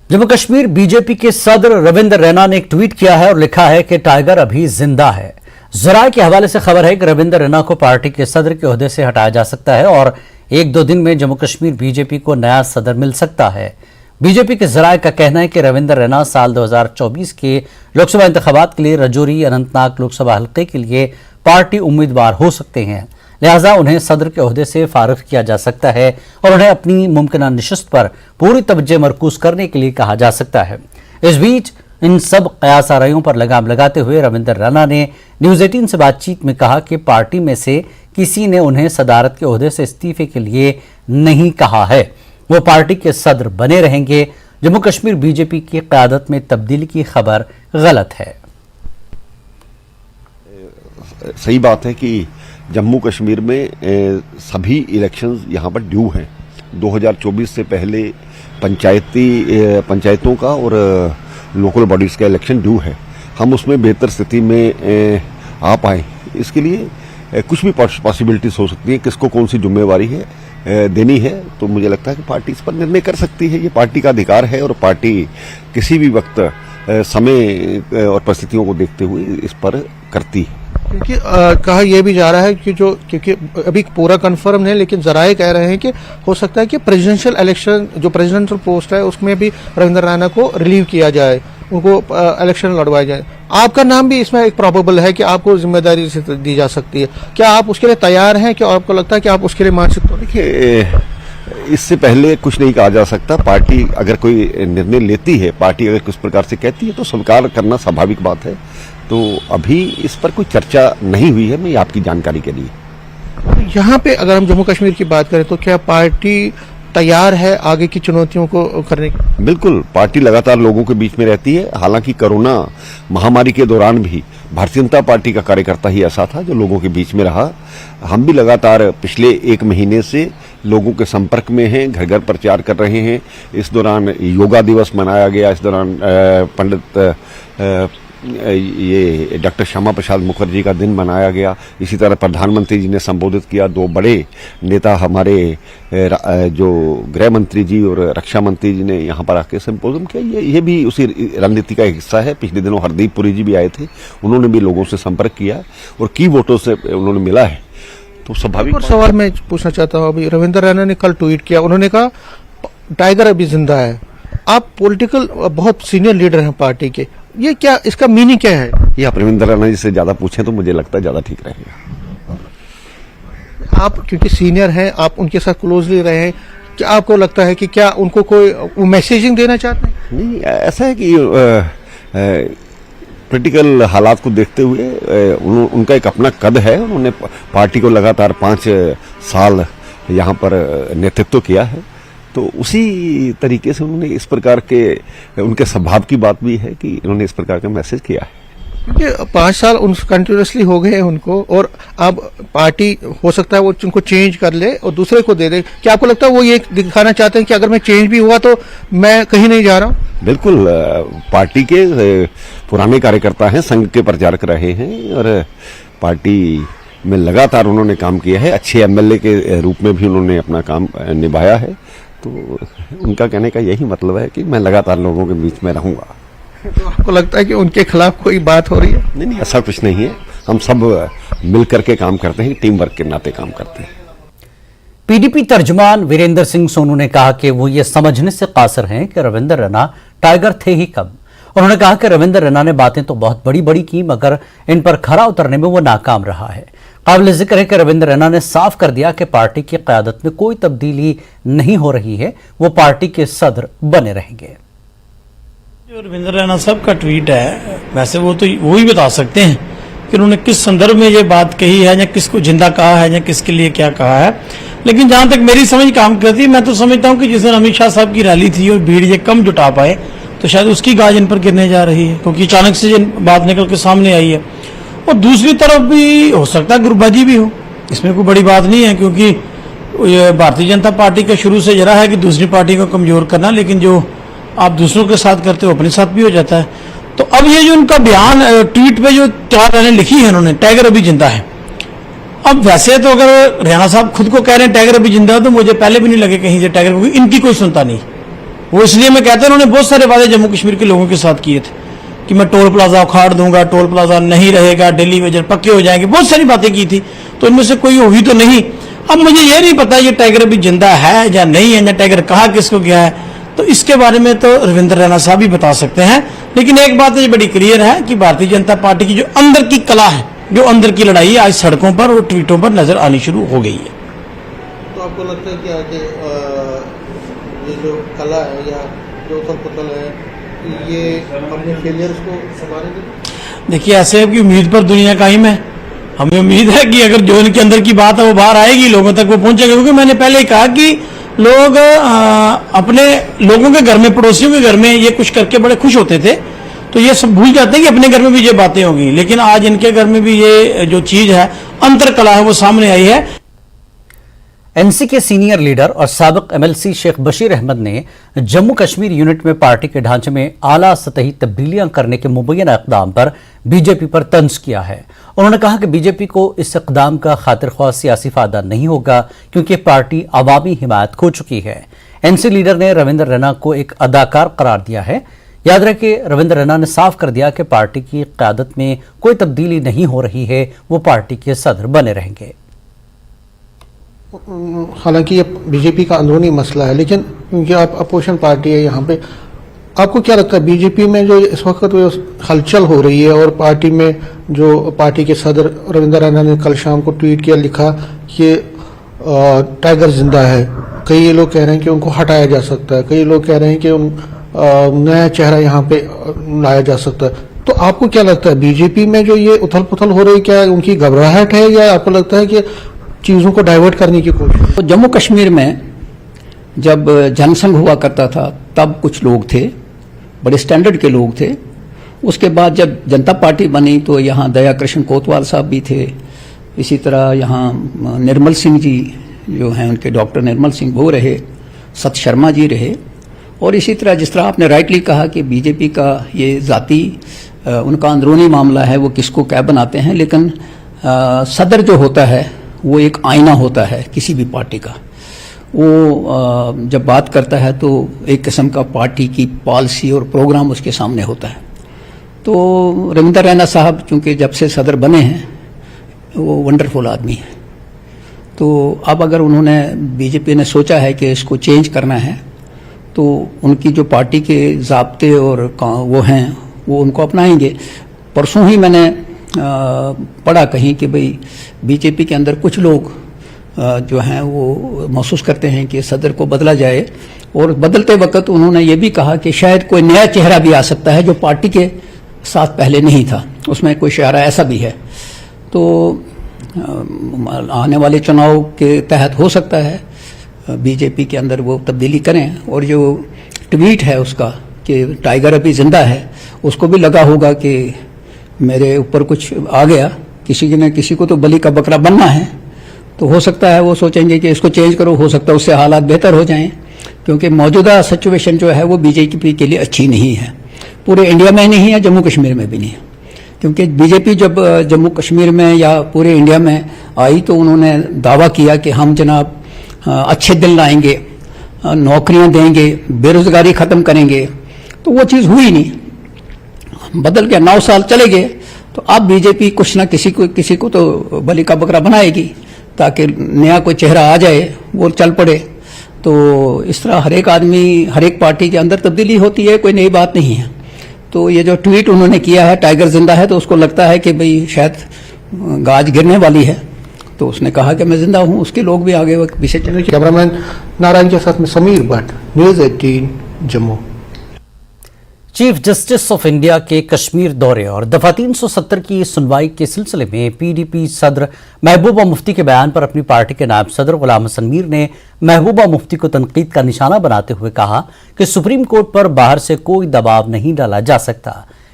Jammu Kashmir BJP के सदर रविंद्र रैना ने एक ट्वीट किया है और लिखा है कि टाइगर अभी जिंदा है। जराए के हवाले से खबर है कि रविंद्र रैना को पार्टी के सदर के ओहदे से हटाया जा सकता है और 1-2 दिन में जम्मू कश्मीर बीजेपी को नया सदर मिल सकता है। बीजेपी के जराए का कहना है कि रविंद्र रैना साल 2024 के लोकसभा इंतखाबात के लिए रजौरी अनंतनाग लोकसभा हल्के के लिए पार्टी उम्मीदवार हो सकते हैं, लिहाजा उन्हें सदर के ओहदे से फारिग किया जा सकता है और उन्हें अपनी मुमकिना नशिस्त पर पूरी तवज्जो मरकूज करने के लिए कहा जा सकता है। इस बीच इन सब कयास आराइयों पर लगाम लगाते हुए रविंद्र रैना ने न्यूज़ 18 से बातचीत में कहा कि पार्टी में से किसी ने उन्हें सदारत के ओहदे से इस्तीफे के लिए नहीं कहा है, वो पार्टी के सदर बने रहेंगे। जम्मू कश्मीर बीजेपी की क़यादत में तब्दीली की खबर गलत है। सही बात है कि जम्मू कश्मीर में सभी इलेक्शंस यहाँ पर ड्यू हैं। 2024 से पहले पंचायतों का और लोकल बॉडीज़ का इलेक्शन ड्यू है। हम उसमें बेहतर स्थिति में आ पाएँ, इसके लिए कुछ भी पॉसिबिलिटीज हो सकती है। किसको कौन सी जिम्मेवारी है देनी है, तो मुझे लगता है कि पार्टी इस पर निर्णय कर सकती है। ये पार्टी का अधिकार है और पार्टी किसी भी वक्त समय और परिस्थितियों को देखते हुए इस पर करती है। क्योंकि कहा यह भी जा रहा है कि क्योंकि अभी पूरा कंफर्म नहीं, लेकिन जराए कह रहे हैं कि हो सकता है कि प्रेसिडेंशियल इलेक्शन जो प्रेसिडेंशियल पोस्ट है उसमें भी रविंद्र रैना को रिलीव किया जाए, उनको इलेक्शन लड़वाया जाए। आपका नाम भी इसमें एक प्रोबेबल है कि आपको जिम्मेदारी से दी जा सकती है। क्या आप उसके लिए तैयार हैं? क्या आपको लगता है कि आप उसके लिए मानसिक तौर? देखिए, इससे पहले कुछ नहीं कहा जा सकता। पार्टी अगर कोई निर्णय लेती है, पार्टी अगर किस प्रकार से कहती है तो स्वीकार करना स्वाभाविक बात है। तो अभी इस पर कोई चर्चा नहीं हुई है, मैं आपकी जानकारी के लिए। यहाँ पे अगर हम जम्मू कश्मीर की बात करें तो क्या पार्टी तैयार है आगे की चुनौतियों को करने की? बिल्कुल, पार्टी लगातार लोगों के बीच में रहती है। हालांकि कोरोना महामारी के दौरान भी भारतीय जनता पार्टी का कार्यकर्ता ही ऐसा था जो लोगों के बीच में रहा। हम भी लगातार पिछले 1 महीने से लोगों के संपर्क में हैं, घर घर प्रचार कर रहे हैं। इस दौरान योगा दिवस मनाया गया, इस दौरान पंडित ये डॉक्टर श्यामा प्रसाद मुखर्जी का दिन मनाया गया। इसी तरह प्रधानमंत्री जी ने संबोधित किया। 2 बड़े नेता हमारे जो गृह मंत्री जी और रक्षा मंत्री जी ने यहाँ पर आके संबोधन किया। ये भी उसी रणनीति का एक हिस्सा है। पिछले दिनों हरदीप पुरी जी भी आए थे, उन्होंने भी लोगों से संपर्क किया और की वोटों से उन्होंने मिला है। तो स्वाभाविक और सवाल मैं पूछना चाहता हूँ। अभी रविंद्र रैना ने कल ट्वीट किया, उन्होंने कहा टाइगर अभी जिंदा है। आप पॉलिटिकल बहुत सीनियर लीडर हैं पार्टी के, ये क्या, इसका मीनिंग क्या है? ये आप रविंद्र रैना जी से ज्यादा पूछें तो मुझे लगता है ज्यादा ठीक रहेगा। आप क्योंकि सीनियर हैं, आप उनके साथ क्लोजली रहे हैं, क्या आपको लगता है कि क्या उनको कोई मैसेजिंग देना चाहते हैं? नहीं, ऐसा है कि पॉलिटिकल हालात को देखते हुए उनका एक अपना कद है। उन्होंने पार्टी को लगातार 5 साल यहाँ पर नेतृत्व किया है, तो उसी तरीके से उन्होंने इस प्रकार के उनके स्वभाव की बात भी है कि उन्होंने इस प्रकार का मैसेज किया है। क्योंकि 5 साल कंटिन्यूसली हो गए हैं उनको, और अब पार्टी हो सकता है वो उनको चेंज कर ले और दूसरे को दे दे। क्या आपको लगता है वो ये दिखाना चाहते हैं कि अगर मैं चेंज भी हुआ तो मैं कहीं नहीं जा रहा हूँ? बिल्कुल, पार्टी के पुराने कार्यकर्ता हैं, संघ के प्रचारक रहे हैं और पार्टी में लगातार उन्होंने काम किया है। अच्छे एमएलए के रूप में भी उन्होंने अपना काम निभाया है। तो उनका कहने का यही मतलब है कि मैं लगातार लोगों के बीच में रहूंगा। तो आपको लगता है कि उनके खिलाफ कोई बात हो रही है? नहीं, ऐसा कुछ नहीं है। हम सब मिल करके काम करते हैं, टीम वर्क के नाते काम करते हैं। पीडीपी तर्जुमान वीरेंद्र सिंह सोनू ने कहा कि वो ये समझने से कासिर हैं कि रविंद्र रैना टाइगर थे ही कब। उन्होंने कहा कि रविंद्र रैना ने बातें तो बहुत बड़ी बड़ी की, मगर इन पर खरा उतरने में वो नाकाम रहा है। काबिल जिक्र है कि रविंद्र रैना ने साफ कर दिया कि पार्टी की क़यादत में कोई तब्दीली नहीं हो रही है, वो पार्टी के सदर बने रहेंगे। जो रविंद्र रैना साहब का ट्वीट है, वैसे वो ही बता सकते हैं कि उन्होंने किस संदर्भ में ये बात कही है, या किसको जिंदा कहा है, या किसके लिए क्या कहा है। लेकिन जहां तक मेरी समझ काम करती है, मैं तो समझता हूं कि जिस दिन अमित शाह साहब की रैली थी और भीड़ ये कम जुटा पाए, तो शायद उसकी गाज इन पर गिरने जा रही है, क्योंकि अचानक से ये बात निकल के सामने आई है। और दूसरी तरफ भी हो सकता है गुटबाजी भी हो, इसमें कोई बड़ी बात नहीं है, क्योंकि भारतीय जनता पार्टी का शुरू से जरा है कि दूसरी पार्टी को कमजोर करना, लेकिन जो आप दूसरों के साथ करते हो अपने साथ भी हो जाता है। तो अब ये जो उनका बयान ट्वीट पे जो 4 लाइनें लिखी है उन्होंने, टाइगर अभी जिंदा है। अब वैसे तो अगर रैना साहब खुद को कह रहे हैं टाइगर अभी जिंदा है, तो मुझे पहले भी नहीं लगे कहीं से टाइगर, क्योंकि इनकी कोई सुनता नहीं। वो इसलिए मैं कहता हूं उन्होंने बहुत सारे वादे जम्मू कश्मीर के लोगों के साथ किए थे कि मैं टोल प्लाजा उखाड़ दूंगा, टोल प्लाजा नहीं रहेगा, दिल्ली में पक्के हो जाएंगे, बहुत सारी बातें की थी, तो इनमें से कोई हुई तो नहीं। अब मुझे ये नहीं पता ये टाइगर अभी जिंदा है या नहीं है, या टाइगर कहाँ किसको गया है, तो इसके बारे में तो रविंद्र रैना साहब ही बता सकते हैं। लेकिन एक बात ये बड़ी क्लियर है कि भारतीय जनता पार्टी की जो अंदर की कला है, जो अंदर की लड़ाई है, आज सड़कों पर और ट्वीटों पर नजर आनी शुरू हो गई है। तो आपको लगता है क्या कि ये जो कला है या जो उथल पुथल है ये अपने फेलियर्स को संभालेंगे? देखिए, ऐसे की उम्मीद पर दुनिया कायम है। हमें उम्मीद है कि अगर जो इनके अंदर की बात है वो बाहर आएगी, लोगों तक वो पहुंचेगा, क्योंकि मैंने पहले ही कहा कि लोग अपने लोगों के घर में, पड़ोसियों के घर में ये कुछ करके बड़े खुश होते थे, तो ये सब भूल जाते हैं कि अपने घर में भी ये बातें होगी। लेकिन आज इनके घर में भी ये जो चीज है, अंतर कला है, वो सामने आई है। एनसी के सीनियर लीडर और साबिक एमएलसी शेख बशीर अहमद ने जम्मू कश्मीर यूनिट में पार्टी के ढांचे में आला सतही तब्दीलियां करने के मुबैना इक़दाम पर बीजेपी पर तंज किया है। उन्होंने कहा कि बीजेपी को इस इक़दाम का खातिरख्वाह सियासी फायदा नहीं होगा, क्योंकि पार्टी अवामी हिमायत खो चुकी है। एनसी लीडर ने रविंद्र रैना को एक अदाकार करार दिया है। याद रहे रविंद्र रैना ने साफ कर दिया कि पार्टी की क़यादत में कोई तब्दीली नहीं हो रही है, वो पार्टी के सदर बने रहेंगे। हालांकि ये बीजेपी का अंदरूनी मसला है, लेकिन क्योंकि आप अपोजिशन पार्टी है यहाँ पे, आपको क्या लगता है बीजेपी में जो इस वक्त हलचल हो रही है और पार्टी में जो पार्टी के सदर रविंद्र रैना ने कल शाम को ट्वीट किया, लिखा कि टाइगर जिंदा है, कई लोग कह रहे हैं कि उनको हटाया जा सकता है, कई लोग कह रहे हैं कि नया चेहरा यहाँ पे लाया जा सकता है, तो आपको क्या लगता है बीजेपी में जो ये उथल पुथल हो रही है, क्या उनकी घबराहट है या आपको लगता है कि चीजों को डाइवर्ट करने की कोशिश? तो जम्मू कश्मीर में जब जनसंघ हुआ करता था तब कुछ लोग थे, बड़े स्टैंडर्ड के लोग थे। उसके बाद जब जनता पार्टी बनी तो यहाँ दया कृष्ण कोतवाल साहब भी थे, इसी तरह यहाँ निर्मल सिंह जी जो हैं उनके डॉक्टर निर्मल सिंह वो रहे, सत शर्मा जी रहे, और इसी तरह जिस तरह आपने राइटली कहा कि बीजेपी का ये ज़ाती उनका अंदरूनी मामला है, वो किसको क्या बनाते हैं, लेकिन सदर जो होता है वो एक आईना होता है किसी भी पार्टी का। वो जब बात करता है तो एक किस्म का पार्टी की पॉलिसी और प्रोग्राम उसके सामने होता है। तो रविंद्र रैना साहब चूंकि जब से सदर बने हैं वो वंडरफुल आदमी है, तो अब अगर उन्होंने बीजेपी ने सोचा है कि इसको चेंज करना है तो उनकी जो पार्टी के ज़ाब्ते और वो हैं वो उनको अपनाएंगे। परसों ही मैंने पढ़ा कहीं कि भाई बीजेपी के अंदर कुछ लोग जो हैं वो महसूस करते हैं कि सदर को बदला जाए, और बदलते वक्त उन्होंने ये भी कहा कि शायद कोई नया चेहरा भी आ सकता है जो पार्टी के साथ पहले नहीं था, उसमें कोई इशारा ऐसा भी है। तो आने वाले चुनाव के तहत हो सकता है बीजेपी के अंदर वो तब्दीली करें। और जो ट्वीट है उसका कि टाइगर अभी जिंदा है, उसको भी लगा होगा कि मेरे ऊपर कुछ आ गया, किसी ने किसी को तो बलि का बकरा बनना है, तो हो सकता है वो सोचेंगे कि इसको चेंज करो, हो सकता है उससे हालात बेहतर हो जाएं, क्योंकि मौजूदा सिचुएशन जो है वो बीजेपी के लिए अच्छी नहीं है, पूरे इंडिया में नहीं है, जम्मू कश्मीर में भी नहीं है। क्योंकि बीजेपी जब जम्मू कश्मीर में या पूरे इंडिया में आई तो उन्होंने दावा किया कि हम जनाब अच्छे दिन लाएंगे, नौकरियां देंगे, बेरोजगारी खत्म करेंगे, तो वो चीज़ हुई नहीं, बदल गया। 9 साल चले गए, तो अब बीजेपी कुछ ना किसी को तो बलि का बकरा बनाएगी ताकि नया कोई चेहरा आ जाए, वो चल पड़े। तो इस तरह हर एक आदमी, हर एक पार्टी के अंदर तब्दीली होती है, कोई नई बात नहीं है। तो ये जो ट्वीट उन्होंने किया है टाइगर जिंदा है, तो उसको लगता है कि भाई शायद गाज गिरने वाली है, तो उसने कहा कि मैं जिंदा हूं, उसके लोग भी आगे पीछे चले। कैमरामैन नारायण के साथ में Sameer Bhatt, news 18 Jammu. Chief justice of India के कश्मीर दौरे और दफा 370 की सुनवाई के सिलसिले में पीडीपी सदर महबूबा मुफ्ती के बयान पर अपनी पार्टी के नायब सदर गुलाम हसन मीर ने महबूबा मुफ्ती को तनकीद का निशाना बनाते हुए कहा कि सुप्रीम कोर्ट पर बाहर से कोई दबाव नहीं डाला जा सकता।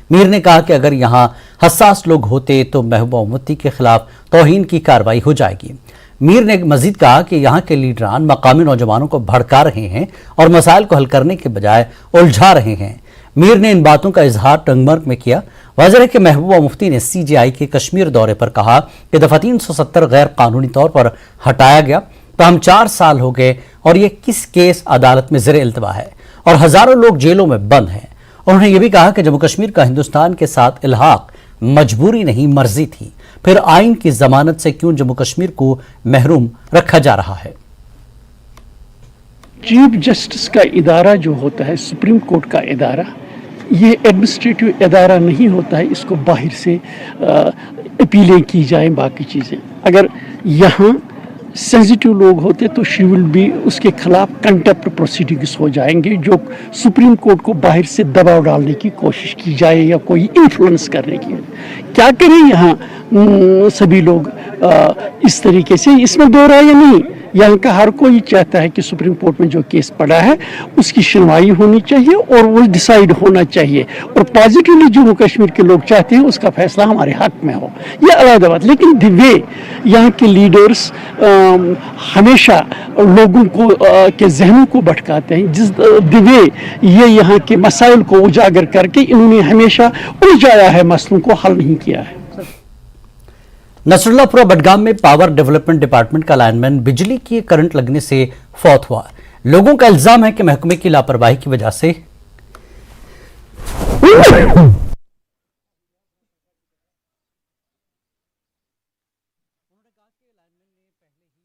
मीर ने कहा कि अगर यहां हसास लोग होते तो महबूबा मुफ्ती के खिलाफ तौहीन की कार्रवाई हो जाएगी। मीर ने मजीद कहा कि यहाँ के लीडरान मकामी नौजवानों को भड़का रहे हैं और मसाइल को हल करने के बजाय उलझा रहे हैं। मीर ने इन बातों का इजहार टंगमर्ग में किया। वाज़ेह है कि महबूबा मुफ्ती ने सीजेआई के कश्मीर दौरे पर कहा कि दफा 370 गैर कानूनी तौर पर हटाया गया, तमाम 4 साल हो गए और ये किस केस अदालत में ज़ेर इल्तवा है। और हजारों लोग जेलों में बंद हैं। उन्होंने ये भी कहा कि जम्मू कश्मीर का हिंदुस्तान के साथ इल्हाक मजबूरी नहीं मर्जी थी, फिर आइन की जमानत से क्यों जम्मू कश्मीर को महरूम रखा जा रहा है। चीफ जस्टिस का इदारा जो होता है, सुप्रीम कोर्ट का इदारा, ये एडमिनिस्ट्रेटिव इदारा नहीं होता है। इसको बाहर से अपीलें की जाए, बाकी चीज़ें। अगर यहाँ सेंसिटिव लोग होते तो शी विल बी, उसके खिलाफ कंटेप्ट प्रोसीडिंग्स हो जाएंगे, जो सुप्रीम कोर्ट को बाहर से दबाव डालने की कोशिश की जाए या कोई इन्फ्लुएंस करने की। क्या करें यहाँ सभी लोग इस तरीके से, इसमें दो राय नहीं। यहाँ का हर कोई चाहता है कि सुप्रीम कोर्ट में जो केस पड़ा है उसकी सुनवाई होनी चाहिए और वो डिसाइड होना चाहिए, और पॉजिटिवली जम्मू कश्मीर के लोग चाहते हैं उसका फैसला हमारे हक में हो, यह अलग बात। लेकिन द वे यहाँ के लीडर्स हमेशा लोगों को के जहनों को भटकाते हैं, जिस द वे ये यहाँ के मसाइल को उजागर करके इन्होंने हमेशा उलझाया है, मसलों को हल नहीं किया है। नसरुल्लापुरा बडगाम में पावर डेवलपमेंट डिपार्टमेंट का लाइनमैन बिजली की करंट लगने से फौत हुआ। लोगों का इल्जाम है कि महकमे की लापरवाही की वजह से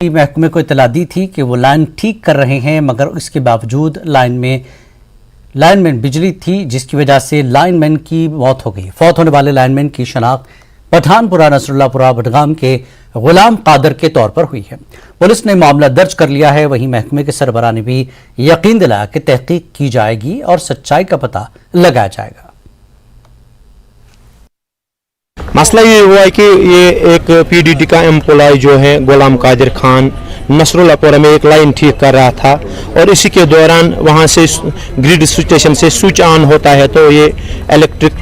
महकमे को इतला दी थी कि वो लाइन ठीक कर रहे हैं, मगर इसके बावजूद लाइनमैन बिजली थी, जिसकी वजह से लाइनमैन की मौत हो गई। फौत होने वाले लाइनमैन की शनाख्त पठानपुरा नसरुल्लापुरा बडगाम के गुलाम कादर के तौर पर हुई है। पुलिस ने मामला दर्ज कर लिया है। वहीं महकमे के सरबराह ने भी यकीन दिलाया कि तहकीक की जाएगी और सच्चाई का पता लगाया जाएगा। मसला ये हुआ है कि ये एक पीडीडी का एम्प्लॉय जो है गुलाम कादिर खान नसरुल्लापुरा में एक लाइन ठीक कर रहा था, और इसी के दौरान वहाँ से ग्रिड स्टेशन से स्विच ऑन होता है तो ये इलेक्ट्रिक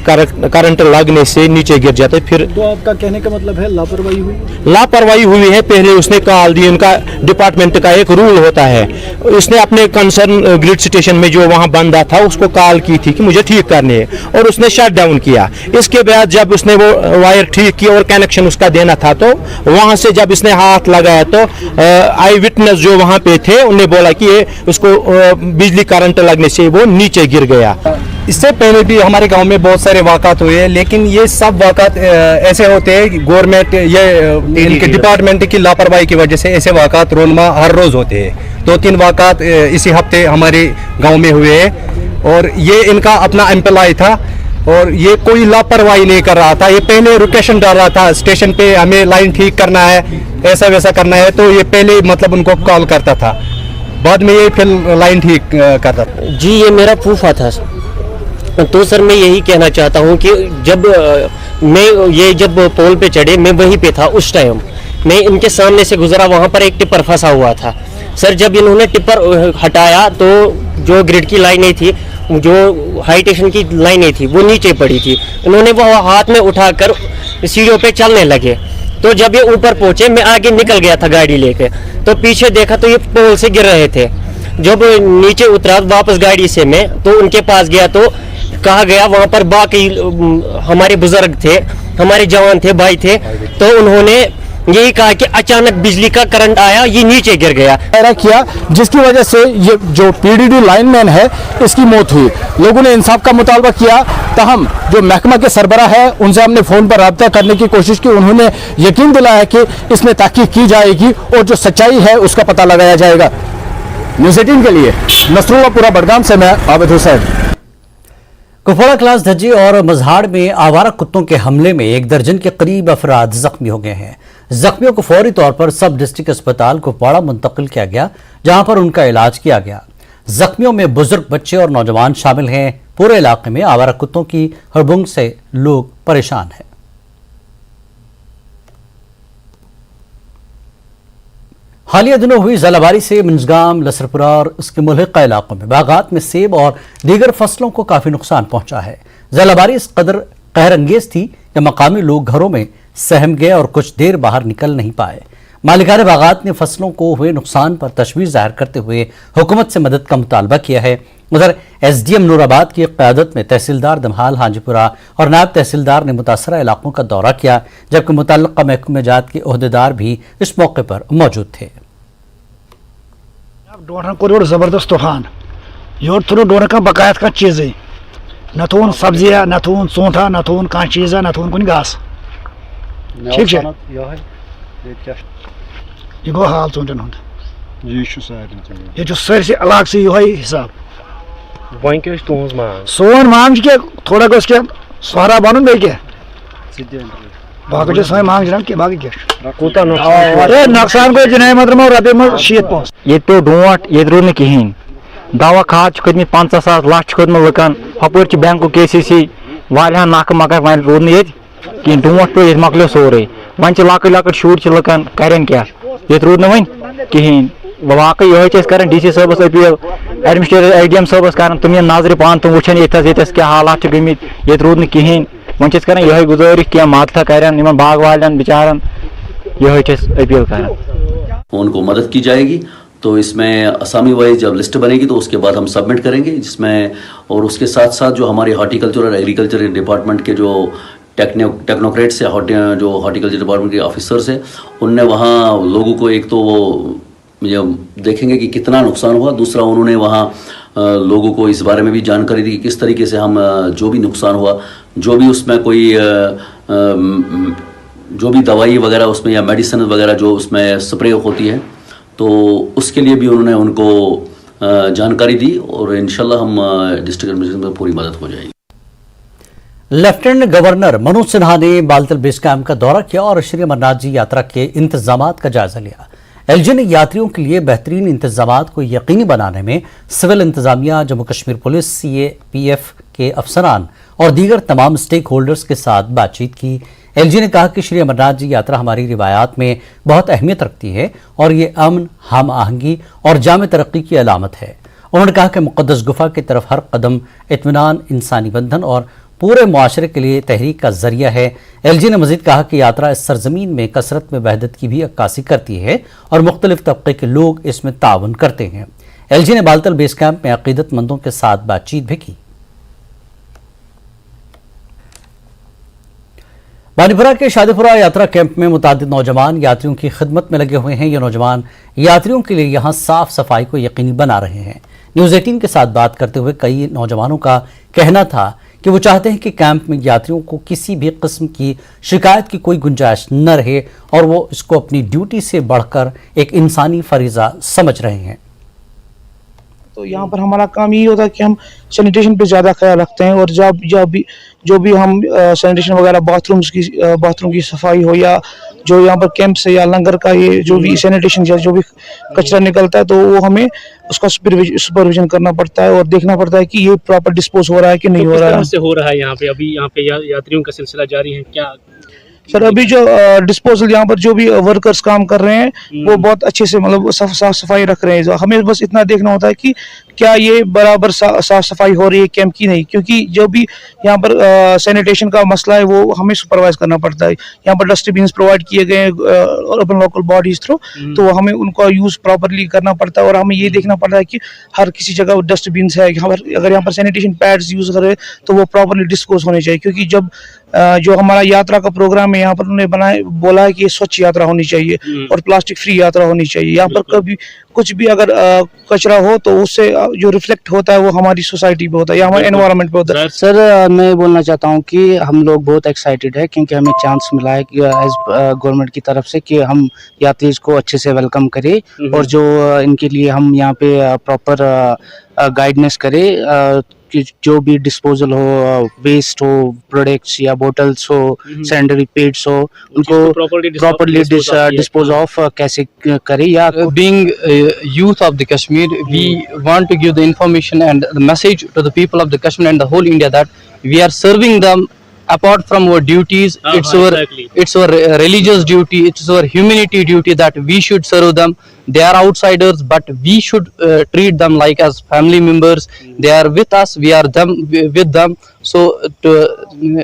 करंट लगने से नीचे गिर जाता है। फिर तो आपका कहने का मतलब है लापरवाही हुई? लापरवाही हुई है। पहले उसने कॉल दी, उनका डिपार्टमेंट का एक रूल होता है, उसने अपने कंसर्न ग्रिड स्टेशन में जो वहाँ बंदा था उसको कॉल की थी कि मुझे ठीक करने है, और उसने शट डाउन किया। इसके बाद जब उसने वो वायर ठीक किया और कनेक्शन उसका देना था, तो वहाँ से जब इसने हाथ लगाया तो आई विटनेस जो वहाँ पे थे उन्होंने बोला कि ये उसको बिजली करंट लगने से वो नीचे गिर गया। इससे पहले भी हमारे गांव में बहुत सारे वाक़ात हुए, लेकिन ये सब वाक़ात ऐसे होते हैं कि गवर्नमेंट ये इनके डिपार्टमेंट की लापरवाही की वजह से ऐसे वाक़ात रोज़ाना हर रोज़ होते हैं। 2-3 वाक़ात इसी हफ्ते हमारे गांव में हुए हैं, और ये इनका अपना एम्प्लॉय था और ये कोई लापरवाही नहीं कर रहा था। ये पहले लोकेशन डाल रहा था स्टेशन पे, हमें लाइन ठीक करना है, ऐसा वैसा करना है, तो ये पहले मतलब उनको कॉल करता था, बाद में ये फिर लाइन ठीक करता था। जी ये मेरा फूफा था। तो सर मैं यही कहना चाहता हूँ कि जब पोल पे चढ़े मैं वहीं पे था उस टाइम, मैं इनके सामने से गुजरा, वहाँ पर एक टिप्पर फंसा हुआ था। सर जब इन्होंने टिप्पर हटाया तो जो ग्रिड की लाइनें थी, जो हाई टेंशन की लाइनें थी, वो नीचे पड़ी थी। इन्होंने वो हाथ में उठाकर सीढ़ियों पे चलने लगे। तो जब ये ऊपर पहुंचे, मैं आगे निकल गया था गाड़ी लेके, तो पीछे देखा तो ये पोल से गिर रहे थे। जब नीचे उतरा वापस गाड़ी से मैं, तो उनके पास गया तो कहा गया वहाँ पर बाकी हमारे बुजुर्ग थे, हमारे जवान थे, भाई थे, तो उन्होंने यही कहा कि अचानक बिजली का करंट आया, ये नीचे गिर गया। किया जिसकी वजह से ये जो पीडीडी लाइनमैन है इसकी मौत हुई। लोगों ने इंसाफ का मुतालबा किया, तहम जो महकमा के सरबराह है उनसे हमने फ़ोन पर रब्ता करने की कोशिश की। उन्होंने यकीन दिलाया कि इसमें तहकीक की जाएगी और जो सच्चाई है उसका पता लगाया जाएगा। न्यूज़ 18 के लिए नसरुल्लापुरा बडगाम से मैं आबिद हुसैन। कुपवाड़ा क्लास धज्जी और मजहाड़ में आवारा कुत्तों के हमले में 1 दर्जन के करीब अफराद जख्मी हो गए हैं। जख्मियों को फौरी तौर पर सब डिस्ट्रिक्ट अस्पताल कुपवाड़ा मुंतकिल किया गया, जहां पर उनका इलाज किया गया। जख्मियों में बुजुर्ग, बच्चे और नौजवान शामिल हैं। पूरे इलाके में आवारा कुत्तों की हड़बुंग से लोग परेशान हैं। हालिया दिनों हुई ज़लाबारी से मंजगाम, लसरपुरा और उसके मुल्हिका इलाकों में बागात में सेब और दीगर फसलों को काफ़ी नुकसान पहुंचा है। ज़लाबारी इस कदर कहरंगेज थी कि मकामी लोग घरों में सहम गए और कुछ देर बाहर निकल नहीं पाए। मालिकान बागात ने फसलों को हुए नुकसान पर तशवीश जाहिर करते हुए हुकूमत से मदद का मुतालबा किया है। उधर एसडीएम नूराबाद की क़यादत में तहसीलदार दमहाल हाजीपुरा और नायब तहसीलदार ने मुतासरा इलाकों का दौरा किया, जबकि मुतल्लिक़ा महकमे जात के ओहदेदार भी इस मौके पर मौजूद थे। डोना कोर जबरदस्त तूफान योर थ्रू डोन का बकायत का चीज़ न थोन सब्जिया न थोन सोंठा न थोन कह चीज़ न थोन कुन घास ठीक है ये गो हाल चूंटन हुंद ये सरसे इलाक से यो हिसाब वहीं के तुहंज मांग सोन मांग के थोड़ा गोस के सहारा बनन बे के बाकी जो सही मांग जनाब के बाकी क्या कोता नुकसान को जनाय मतलब रबे में शीत पहुंच ये तो डोंट ये रोड कहीं दवा खाद खदम 50,000 लाख खदम लुकन हपर बैंक KCC वाले नाक मगर वन रोड ये कहीं डोंट पे मकलो सोरे वन लक लक शुर लुकन करें क्या ये रोड वन कहीं वाकई ये कर DC साहबस अपील एडमिनिस्ट्रेटर ADM साहबस कर तुम नजर पान तुम वुचन ये क्या हालात गमित ये रोड कहीं वन कर ये गुजारिश क्या मदद कर बाग वालन बिचारन ये अपील कर उनको मदद की जाएगी। तो इसमें असामी वाइज जब लिस्ट बनेगी तो उसके बाद हम सबमिट करेंगे जिसमें, और उसके साथ साथ जो हमारे हॉर्टिकल्चर और एग्रीकल्चर डिपार्टमेंट के जो टेक्नोक्रेट्स है, जो हॉर्टिकल्चर डिपार्टमेंट के ऑफिसर्स हैं, उनने वहाँ लोगों को एक तो वो देखेंगे कि कितना नुकसान हुआ, दूसरा उन्होंने वहाँ लोगों को इस बारे में भी जानकारी दी कि किस तरीके से हम जो भी नुकसान हुआ, जो भी उसमें कोई जो भी दवाई वगैरह उसमें या मेडिसिन वगैरह जो उसमें स्प्रे होती है, तो उसके लिए भी उन्होंने उनको जानकारी दी और इंशाल्लाह हम डिस्ट्रिक्ट एडमिनिस्ट्रेशन में पूरी मदद हो जाएगी। लेफ्टिनेंट गवर्नर मनोज सिन्हा ने बालतल बेस कैंप का दौरा किया और श्री अमरनाथ जी यात्रा के इंतजामात का जायजा लिया। LG ने यात्रियों के लिए बेहतरीन इंतजामात को यकीनी बनाने में सिविल इंतजामिया, जम्मू कश्मीर पुलिस, CAPF के अफसरान और दीगर तमाम स्टेक होल्डर्स के साथ बातचीत की। LG ने कहा कि श्री अमरनाथ जी यात्रा हमारी रिवायात में बहुत अहमियत रखती है और ये अमन, हम आहंगी और जामे तरक्की की अलामत है। उन्होंने कहा कि मुक़द्दस गुफा की तरफ हर कदम इत्मीनान, इंसानी बंधन और पूरे मुआशरे के लिए तहरीक का जरिया है। LG ने मजीद कहा कि यात्रा इस सरजमीन में कसरत में वहदत की भी अक्कासी करती है और मुख्तलिफ तबके के लोग इसमें ताउन करते हैं। LG ने बालतल बेस कैंप में अकीदतमंदों के साथ बातचीत भी की। बानीपुरा के शादीपुरा यात्रा कैंप में मुतादिद नौजवान यात्रियों की खिदमत में लगे हुए हैं। ये नौजवान यात्रियों के लिए यहाँ साफ सफाई को यकीनी बना रहे हैं। न्यूज़ 18 के साथ बात करते हुए कई नौजवानों का कहना था कि वो चाहते हैं कि कैंप में यात्रियों को किसी भी किस्म की शिकायत की कोई गुंजाइश न रहे और वो इसको अपनी ड्यूटी से बढ़कर एक इंसानी फरीजा समझ रहे हैं। तो यहाँ पर हमारा काम यही होता है कि हम सैनिटेशन पे ज़्यादा ख्याल रखते हैं और जो भी हम सैनिटेशन वगैरह बाथरूम की सफाई हो या जो यहाँ पर कैंप से या लंगर का ये जो भी सैनिटेशन या जो भी कचरा निकलता है तो वो हमें उसका सुपरविजन करना पड़ता है और देखना पड़ता है कि ये प्रॉपर डिस्पोज हो रहा है कि नहीं हो रहा है। से हो रहा है यहाँ पे अभी यहाँ पे यात्रियों का सिलसिला जारी है क्या? सर अभी जो डिस्पोजल यहाँ पर जो भी वर्कर्स काम कर रहे हैं वो बहुत अच्छे से मतलब साफ सफाई रख रहे हैं। हमें बस इतना देखना होता है कि क्या ये बराबर साफ सफाई हो रही है कैंप की नहीं, क्योंकि जो भी यहाँ पर सैनिटेशन का मसला है वो हमें सुपरवाइज करना पड़ता है। यहाँ पर डस्टबिन प्रोवाइड किए गए अर्बन लोकल बॉडीज थ्रू, तो हमें उनका यूज प्रॉपरली करना पड़ता है और हमें ये देखना पड़ता है कि हर किसी जगह डस्टबिन है। अगर यहाँ पर सैनिटेशन पैड्स यूज करें तो वो प्रॉपरली डिस्पोज होने चाहिए, क्योंकि जब जो हमारा यात्रा का प्रोग्राम है यहाँ पर उन्होंने बोला है कि ये स्वच्छ यात्रा होनी चाहिए और प्लास्टिक फ्री यात्रा होनी चाहिए। यहाँ पर कभी कुछ भी अगर कचरा हो तो उससे जो रिफ्लेक्ट होता है वो हमारी सोसाइटी पे होता है या हमारे एनवायरनमेंट पे होता है। सर मैं बोलना चाहता हूँ कि हम लोग बहुत एक्साइटेड है क्योंकि हमें चांस मिला है कि एज गवर्नमेंट की तरफ से कि हम यात्री को अच्छे से वेलकम करें और जो इनके लिए हम यहाँ पे प्रॉपर गाइडेंस करें कि जो भी डिस्पोजल हो, वेस्ट हो, प्रोडक्ट्स या बोटल्स हो, सैनिटरी पैड्स हो, उनको प्रॉपरली डिस्पोज ऑफ कैसे करें। या being youth of the Kashmir, we want to give the information and the message to the people of the Kashmir and the whole India that we are serving them apart from our duties. It's our religious duty, it's our humanity duty that we should serve them. They are outsiders, but we should treat them like as family members. They are with us, we are with them. So to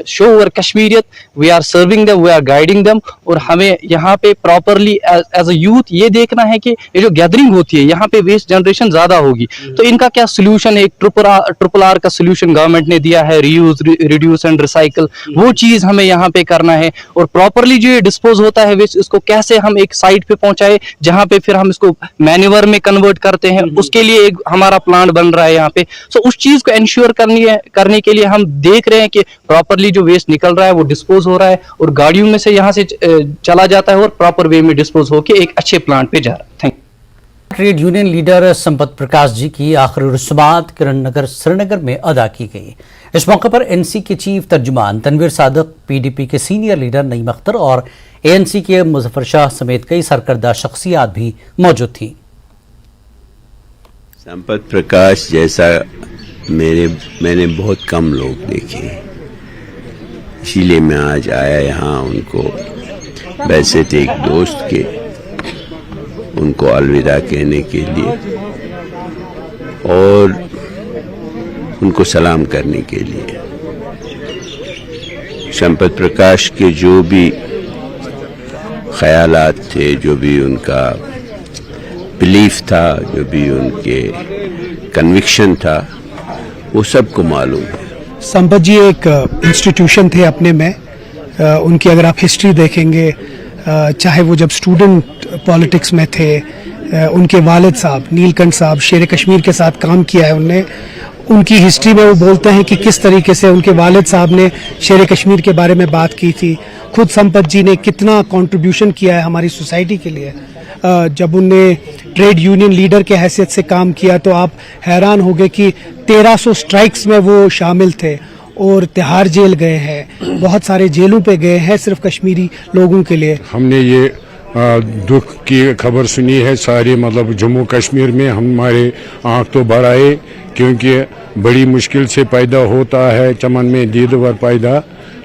show our Kashmiriyat, we are serving them, we are guiding them. और हमें यहाँ पे properly as a youth ये देखना है कि ये जो गैदरिंग होती है यहाँ पे वेस्ट जनरेशन ज्यादा होगी, तो इनका क्या सोल्यूशन है। एक ट्रिपल आर का सोल्यूशन गवर्नमेंट ने दिया है, रीयूज, रिड्यूस एंड रिसाइकल। वो चीज हमें यहाँ पे करना है। और प्रॉपरली जो ये डिस्पोज होता है वेस्ट, इसको कैसे हम एक साइट पे पहुंचाए जहाँ पे फिर हम इसको मैन्यूवर में कन्वर्ट करते हैं, उसके लिए एक हमारा प्लांट बन रहा है यहाँ पे। सो उस चीज को इंश्योर करने के लिए हम देख रहे हैं कि प्रॉपरली जो वेस्ट निकल रहा है वो डिस्पोज हो रहा है और गाड़ियों में से यहाँ से चला जाता है और प्रॉपर वे में डिस्पोज होकर एक अच्छे प्लांट पे जा रहा है। Thank you. Trade union leader Sampat Prakash ji की आखिरी रस्मात किरण नगर श्रीनगर में अदा की गई। इस मौके पर एनसी के चीफ तर्जुमान तनवीर सादिक, पीडीपी के सीनियर लीडर नईम अख्तर और एएनसी के मुजफ्फर शाह समेत कई सरकर्दा शख्सियात भी मौजूद थी। संपत प्रकाश जैसा मैंने बहुत कम लोग देखे, इसीलिए मैं आज आया यहाँ उनको बैसेट एक दोस्त के उनको अलविदा कहने के लिए और उनको सलाम करने के लिए। संपत प्रकाश के जो भी ख्यालात थे, जो भी उनका बिलीफ था, जो भी उनके कन्विक्शन था, वो सबको मालूम है। संपत जी एक इंस्टीट्यूशन थे अपने में। उनकी अगर आप हिस्ट्री देखेंगे, चाहे वो जब स्टूडेंट पॉलिटिक्स में थे, उनके वालिद साहब नीलकंठ साहब शेर कश्मीर के साथ काम किया है उनने। उनकी हिस्ट्री में वो बोलते हैं कि किस तरीके से उनके वालिद साहब ने शेर कश्मीर के बारे में बात की थी। खुद संपत जी ने कितना कंट्रीब्यूशन किया है हमारी सोसाइटी के लिए। जब उनने ट्रेड यूनियन लीडर के हैसियत से काम किया तो आप हैरान हो गए कि 1300 स्ट्राइक्स में वो शामिल थे और तिहाड़ जेल गए हैं, बहुत सारे जेलों पे गए हैं सिर्फ कश्मीरी लोगों के लिए। हमने ये दुख की खबर सुनी है सारे मतलब जम्मू कश्मीर में, हमारे आँख तो भर आए क्योंकि बड़ी मुश्किल से पैदा होता है चमन में दीदवर पैदा।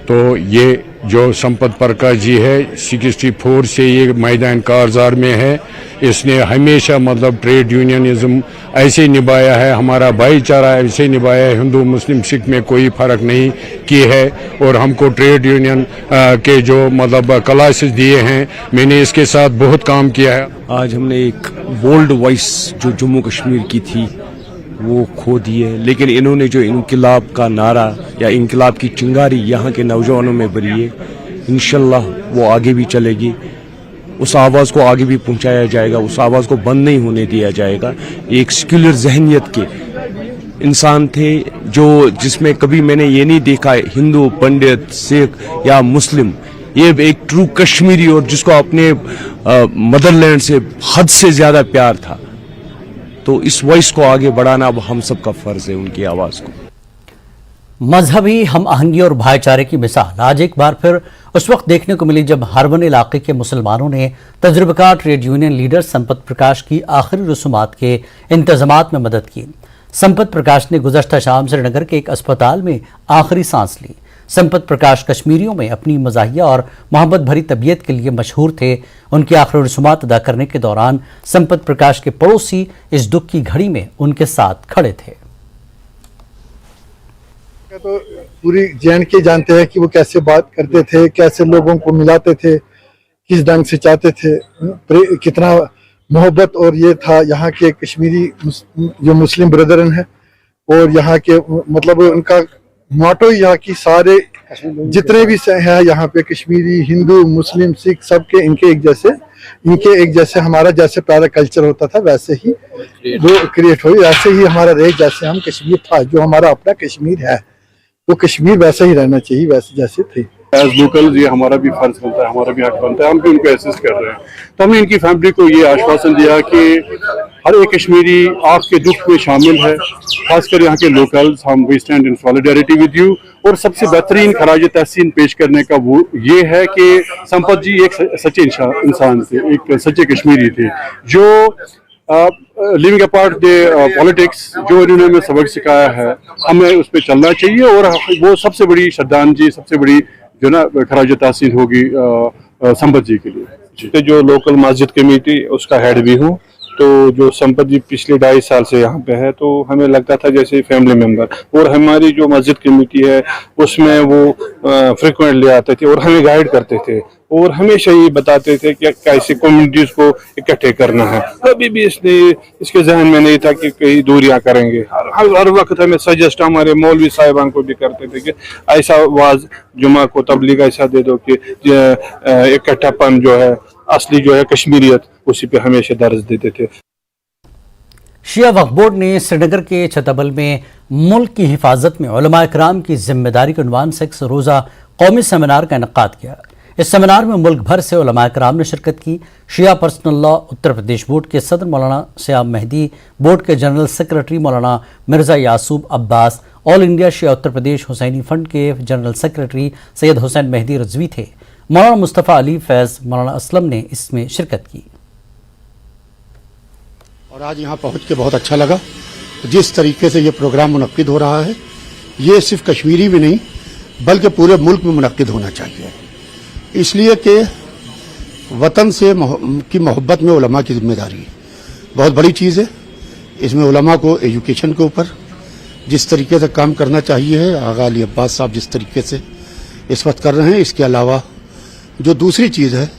तो ये जो संपत प्रकाश जी है 64 से ये मैदान कारजार में है। इसने हमेशा मतलब ट्रेड यूनियनिज्म ऐसे निभाया है, हमारा भाईचारा ऐसे निभाया है, हिंदू मुस्लिम सिख में कोई फर्क नहीं की है। और हमको ट्रेड यूनियन के जो मतलब क्लासेस दिए हैं, मैंने इसके साथ बहुत काम किया है। आज हमने एक बोल्ड वॉइस जो जम्मू कश्मीर की थी वो खो दी है, लेकिन इन्होंने जो इनकलाब का नारा या इनकलाब की चिंगारी यहाँ के नौजवानों में भरी है, इंशाल्लाह वो आगे भी चलेगी। उस आवाज़ को आगे भी पहुँचाया जाएगा, उस आवाज़ को बंद नहीं होने दिया जाएगा। एक सेक्युलर जहनियत के इंसान थे जो जिसमें कभी मैंने ये नहीं देखा हिंदू, पंडित, सिख या मुस्लिम, ये एक ट्रू कश्मीरी और जिसको अपने मदरलैंड से हद से ज़्यादा प्यार था। तो इस वॉइस को आगे बढ़ाना अब हम सब का फर्ज है, उनकी आवाज को। मजहबी हम आहंगी और भाईचारे की मिसाल आज एक बार फिर उस वक्त देखने को मिली जब हरवन इलाके के मुसलमानों ने तजुर्बेकार ट्रेड यूनियन लीडर संपत प्रकाश की आखिरी रसूमात के इंतजामात में मदद की। संपत प्रकाश ने गुज़श्ता शाम श्रीनगर के एक अस्पताल में आखिरी सांस ली। संपत प्रकाश कश्मीरियों में अपनी मज़ाहिया और मोहब्बत भरी तबीयत के लिए मशहूर थे। उनकी आखिरी रसूमात अदा करने के दौरान संपत प्रकाश के पड़ोसी इस दुख की घड़ी में उनके साथ खड़े थे। तो पूरी जे जानते हैं कि वो कैसे बात करते थे, कैसे लोगों को मिलाते थे, किस ढंग से चाहते थे, कितना मोहब्बत। और ये था यहाँ के कश्मीरी जो मुस्लिम ब्रदरन है और यहाँ के मतलब उनका मोटो यहाँ की सारे जितने भी हैं यहाँ पे कश्मीरी, हिंदू, मुस्लिम, सिख सबके इनके एक जैसे हमारा जैसे प्यारा कल्चर होता था वैसे ही वो क्रिएट हुई, वैसे ही हमारा रहे जैसे हम कश्मीर था, जो हमारा अपना कश्मीर है वो कश्मीर वैसा ही रहना चाहिए वैसे जैसे थे। एज लोकल ये हमारा भी फर्ज बनता है, हमारा भी हक बनता है, हम भी उनको असिस्ट कर रहे हैं। तो हमने इनकी फैमिली को ये आश्वासन दिया कि हर एक कश्मीरी आपके दुख में शामिल है, खासकर यहाँ के लोकल्स, हम we stand in solidarity with you. और सबसे बेहतरीन खराज तहसीन पेश करने का वो ये है कि संपत जी एक सच्चे इंसान थे, एक सच्चे कश्मीरी थे जो लिविंग अपार्ट द पॉलिटिक्स, जो इन्होंने हमें सबक सिखाया है हमें उस पर चलना चाहिए। और वो सबसे बड़ी श्रद्धांजलि, सबसे बड़ी जो ना खराज तहसीन होगी संपत जी के लिए। जो लोकल मस्जिद कमेटी उसका हेड भी हूँ, तो जो संपत जी पिछले 2.5 साल से यहाँ पे है, तो हमें लगता था जैसे फैमिली मेंबर। और हमारी जो मस्जिद कमेटी है उसमें वो फ्रिक्वेंटली आते थे और हमें गाइड करते थे। और हमेशा ये बताते थे कि कैसे कम्युनिटीज को इकट्ठे करना है। कभी भी इसके जहन में नहीं था कि कई दूरियां करेंगे। हर वक्त हमें सजेस्ट हमारे मौलवी साहिबान को भी करते थे कि ऐसा वाज जुमा को तबलीग ऐसा दे दो कि इकट्ठापन जो है, असली जो है कश्मीरियत, उसी पे हमेशा दर्ज देते थे। शिया वक्फ बोर्ड ने श्रीनगर के छतबल में मुल्क की हिफाजत में उलमा इकराम की जिम्मेदारी के उन्वान से 1 रोज़ा कौमी सेमिनार का इनेकाद किया। इस सेमिनार में मुल्क भर से उलमा इकराम ने शिरकत की। शिया personal law Uttar Pradesh board के सदर मौलाना सयाब मेहदी, बोर्ड के जनरल सेक्रेटरी मौलाना मिर्ज़ा यासूब अब्बास, ऑल इंडिया शिया उत्तर प्रदेश हुसैनी फंड के जनरल सेक्रेटरी सैयद हुसैन मेहदी रजवी थे। मौलाना मुस्तफ़ा अली फैज़, मौलाना असलम ने इसमें शिरकत की। और आज यहाँ पहुँच के बहुत अच्छा लगा। जिस तरीके से ये प्रोग्राम मुनक्किद हो रहा है, ये सिर्फ कश्मीरी भी नहीं बल्कि पूरे मुल्क में मुनक्किद होना चाहिए, इसलिए कि वतन से की मोहब्बत में उलमा की जिम्मेदारी बहुत बड़ी चीज़ है। इसमें उलमा को एजुकेशन के ऊपर जिस तरीके से काम करना चाहिए है, आगा अली अब्बास साहब जिस तरीके से इस वक्त कर रहे हैं, इसके अलावा जो दूसरी चीज़ है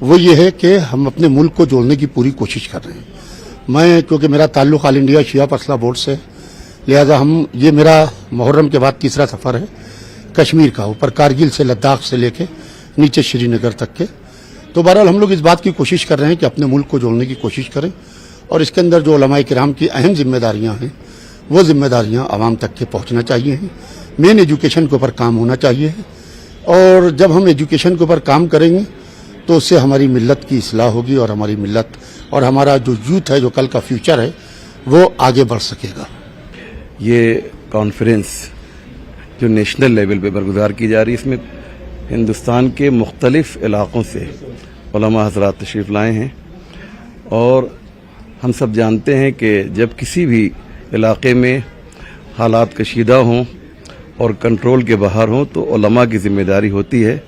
वो ये है कि हम अपने मुल्क को जोड़ने की पूरी कोशिश कर रहे हैं। मैं, क्योंकि मेरा ताल्लुक़ ऑल इंडिया शिया पर्सनल लॉ बोर्ड से, लिहाजा ये मेरा मुहर्रम के बाद तीसरा सफ़र है कश्मीर का, ऊपर कारगिल से लद्दाख से लेके नीचे श्रीनगर तक के। तो बहरहाल हम लोग इस बात की कोशिश कर रहे हैं कि अपने मुल्क को जोड़ने की कोशिश करें, और इसके अंदर जो उलमा किराम की अहम जिम्मेदारियां हैं वो जिम्मेदारियां आवाम तक के पहुंचना चाहिए। मेन एजुकेशन के ऊपर काम होना चाहिए, और जब हम एजुकेशन के ऊपर काम करेंगे तो उससे हमारी मिल्लत की इस्लाह होगी, और हमारी मिल्लत और हमारा जो यूथ है, जो कल का फ्यूचर है, वो आगे बढ़ सकेगा। ये कॉन्फ्रेंस जो नेशनल लेवल पे बरगुजार की जा रही है, इसमें हिंदुस्तान के मुख्तलिफ इलाक़ों से उलमा हज़रात तशरीफ़ लाए हैं। और हम सब जानते हैं कि जब किसी भी इलाक़े में हालात कशीदा हों और कंट्रोल के बाहर हों, तो उलमा की ज़िम्मेदारी होती है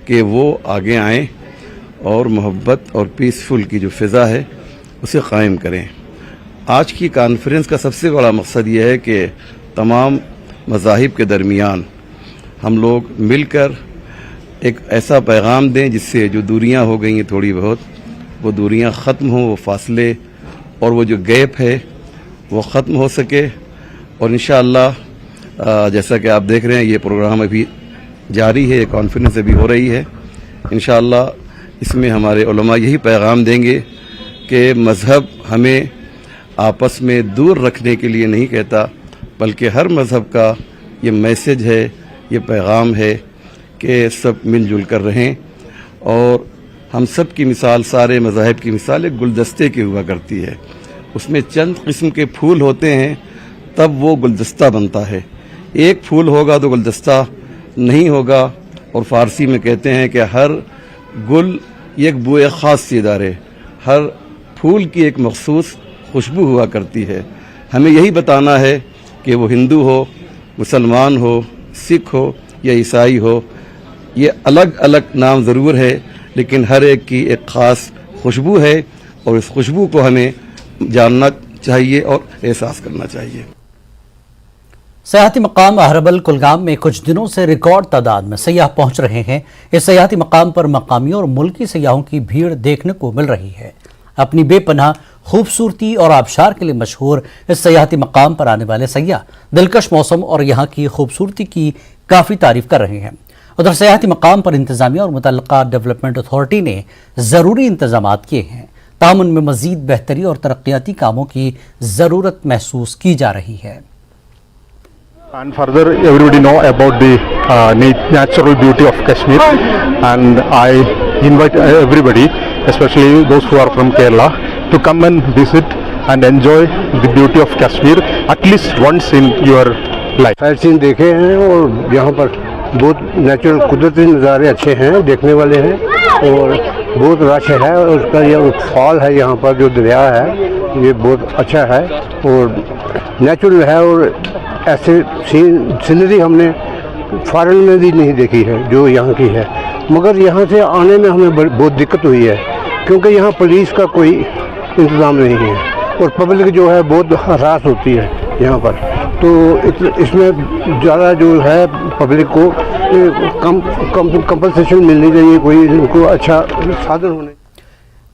कि वो आगे आएँ और मोहब्बत और पीसफुल की जो फ़िज़ा है उसे कायम करें। आज की कॉन्फ्रेंस का सबसे बड़ा मकसद ये है कि तमाम मज़ाहिब के दरमियान हम लोग मिलकर एक ऐसा पैगाम दें जिससे जो दूरियां हो गई हैं थोड़ी बहुत, वो दूरियां ख़त्म हों, वो फासले और वो जो गैप है वो ख़त्म हो सके। और इंशाअल्लाह जैसा कि आप देख रहे हैं, ये प्रोग्राम अभी जारी है, ये कॉन्फ्रेंस अभी हो रही है। इंशाअल्लाह इसमें हमारे उलमा यही पैगाम देंगे कि मज़हब हमें आपस में दूर रखने के लिए नहीं कहता, बल्कि हर मज़हब का ये मैसेज है, ये पैगाम है कि सब मिलजुल कर रहें। और हम सब की मिसाल, सारे मज़ाहिब की मिसाल एक गुलदस्ते की हुआ करती है, उसमें चंद किस्म के फूल होते हैं, तब वो गुलदस्ता बनता है। एक फूल होगा तो गुलदस्ता नहीं होगा। और फ़ारसी में कहते हैं कि हर गुल एक बुए ख़ास सी दारे, हर फूल की एक मखसूस खुशबू हुआ करती है। हमें यही बताना है कि वो हिंदू हो, मुसलमान हो, सिख हो या ईसाई हो, ये अलग अलग नाम ज़रूर है, लेकिन हर एक की एक ख़ास खुशबू है, और इस खुशबू को हमें जानना चाहिए और एहसास करना चाहिए। सयाहती मकाम अहरबल कुलगाम में कुछ दिनों से रिकॉर्ड तादाद में सयाह पहुंच रहे हैं। इस सयाहती मकाम पर मकामी और मुल्की सयाहों की भीड़ देखने को मिल रही है। अपनी बेपनाह खूबसूरती और आबशार के लिए मशहूर इस सयाहती मकाम पर आने वाले सयाह दिलकश मौसम और यहाँ की खूबसूरती की काफ़ी तारीफ कर रहे हैं। उधर सयाहती मकाम पर इंतजामिया और मुतल्लिका डेवलपमेंट अथॉरिटी ने ज़रूरी इंतजाम किए हैं, ताहम उनमें मज़ीद बेहतरी और तरक्याती कामों की ज़रूरत महसूस की जा रही है। And further, everybody know about the natural beauty of Kashmir, and I invite everybody, especially those who are from Kerala, to come and visit and enjoy the beauty of Kashmir at least once in your life. Sight scene देखे हैं और यहाँ पर बहुत natural कुदरती नज़ारे अच्छे हैं, देखने वाले हैं, और बहुत रश है। और उसका ये फॉल है यहाँ पर, जो दरिया है, ये बहुत अच्छा है और नेचुरल है। और ऐसे सीनरी हमने फॉरेन में भी नहीं देखी है जो यहाँ की है। मगर यहाँ से आने में हमें बहुत दिक्कत हुई है, क्योंकि यहाँ पुलिस का कोई इंतज़ाम नहीं है और पब्लिक जो है बहुत हरास होती है यहाँ पर। तो इसमें ज़्यादा जो है पब्लिक को कंपनसेशन मिलनी चाहिए, कोई इनको अच्छा साधन होने।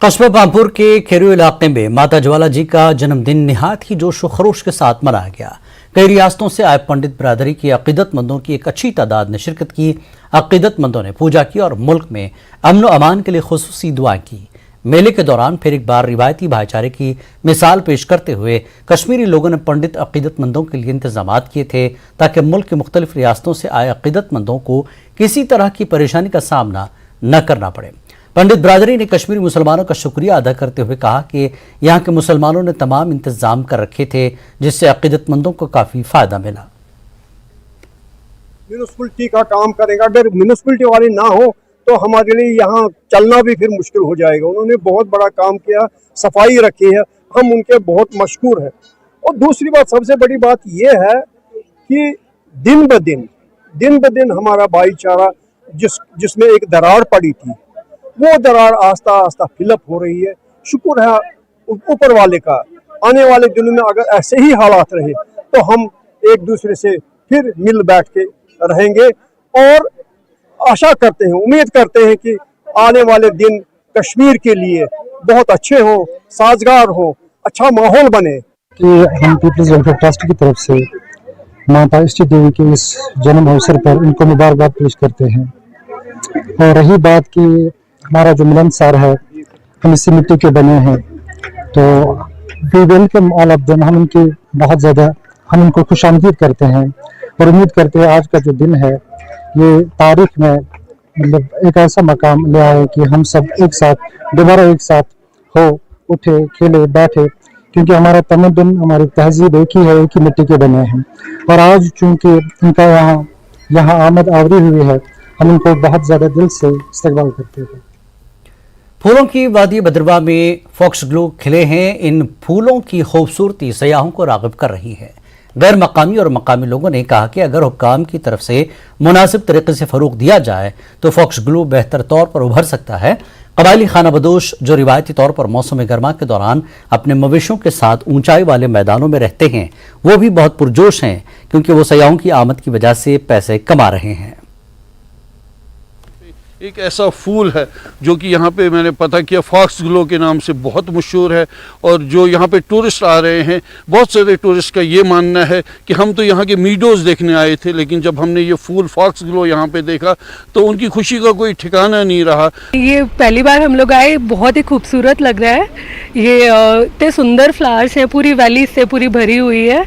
कस्बा पामपुर के खेरू इलाके में माता ज्वाला जी का जन्मदिन निहायत ही जोश व खरोश के साथ मनाया गया। कई रियासतों से आए पंडित बिरादरी की अकीदतमंदों की एक अच्छी तादाद ने शिरकत की। अकीदतमंदों ने पूजा की और मुल्क में अमन व अमान के लिए खुसूसी दुआएं की। मेले के दौरान फिर एक बार रिवायती भाईचारे की मिसाल पेश करते हुए कश्मीरी लोगों ने पंडित अकीदतमंदों के लिए इंतजामात किए थे ताकि मुल्क की मुख्तलिफ रियासतों से आए अकीदतमंदों को किसी तरह की परेशानी का सामना न करना पड़े। पंडित बिरादरी ने कश्मीरी मुसलमानों का शुक्रिया अदा करते हुए कहा कि यहाँ के मुसलमानों ने तमाम इंतजाम कर रखे थे जिससे अकीदतमंदों को काफ़ी फ़ायदा मिला। म्यूनिसिपलिटी का काम करेगा, अगर म्यूनिसिपलिटी वाले ना हो तो हमारे लिए यहाँ चलना भी फिर मुश्किल हो जाएगा। उन्होंने बहुत बड़ा काम किया, सफाई रखी है, हम उनके बहुत मशकूर हैं। और दूसरी बात, सबसे बड़ी बात ये है कि दिन ब दिन हमारा भाईचारा जिसमें एक दरार पड़ी थी, वो दरार आस्ता आस्ता फिलअप हो रही है। शुक्र है ऊपर वाले का। आने वाले दिनों में अगर ऐसे ही हालात रहे तो हम एक दूसरे से फिर मिल बैठ के रहेंगे और आशा करते हैं, उम्मीद करते हैं कि आने वाले दिन कश्मीर के लिए बहुत अच्छे हो, साजगार हो, अच्छा माहौल बने। कि हम पीपल्स वेलफेयर ट्रस्ट की तरफ से माता इष्टि देवी के इस जन्म अवसर पर इनको मुबारकबाद पेश करते हैं। और रही बात कि हमारा जो मिलनसार है, हम इसी मिट्टी के बने हैं, तो we welcome all of them. हम उनकी बहुत ज़्यादा हम उनको खुशामदीद करते हैं और उम्मीद करते हैं आज का जो दिन है ये तारीख में मतलब एक ऐसा मकाम ले आए कि हम सब एक साथ दोबारा एक साथ हो, उठे, खेले, बैठे, क्योंकि हमारा तमद्दुन, हमारी तहजीब एक ही है, एक ही मिट्टी के बने हैं। और आज चूंकि इनका यहाँ आमद आवरी हुई है, हम इनको बहुत ज़्यादा दिल से इस्तकबाल करते हैं। फूलों की वादी बदरवा में फॉक्स ग्लो खिले हैं। इन फूलों की खूबसूरती सयाहों को राग़िब कर रही है। गैर मकामी और मकामी लोगों ने कहा कि अगर हुक्काम की तरफ से मुनासिब तरीके से फ़रोग़ दिया जाए तो फॉक्स ग्लो बेहतर तौर पर उभर सकता है। कबायली खाना बदोश जो रिवायती तौर पर मौसम गर्मा के दौरान अपने मवेशियों के साथ ऊंचाई वाले मैदानों में रहते हैं, वो भी बहुत पुरजोश हैं क्योंकि वो सयाहों की आमद की वजह से पैसे कमा रहे हैं। एक ऐसा फूल है जो कि यहाँ पे मैंने पता किया फॉक्स ग्लो के नाम से बहुत मशहूर है। और जो यहाँ पे टूरिस्ट आ रहे हैं, बहुत सारे टूरिस्ट का ये मानना है कि हम तो यहाँ के मीडोज़ देखने आए थे, लेकिन जब हमने ये फूल फॉक्स ग्लो यहाँ पे देखा तो उनकी खुशी का कोई ठिकाना नहीं रहा। ये पहली बार हम लोग आए, बहुत ही खूबसूरत लग रहा है। ये इतने सुंदर फ्लावर्स हैं, पूरी वैली से पूरी भरी हुई है।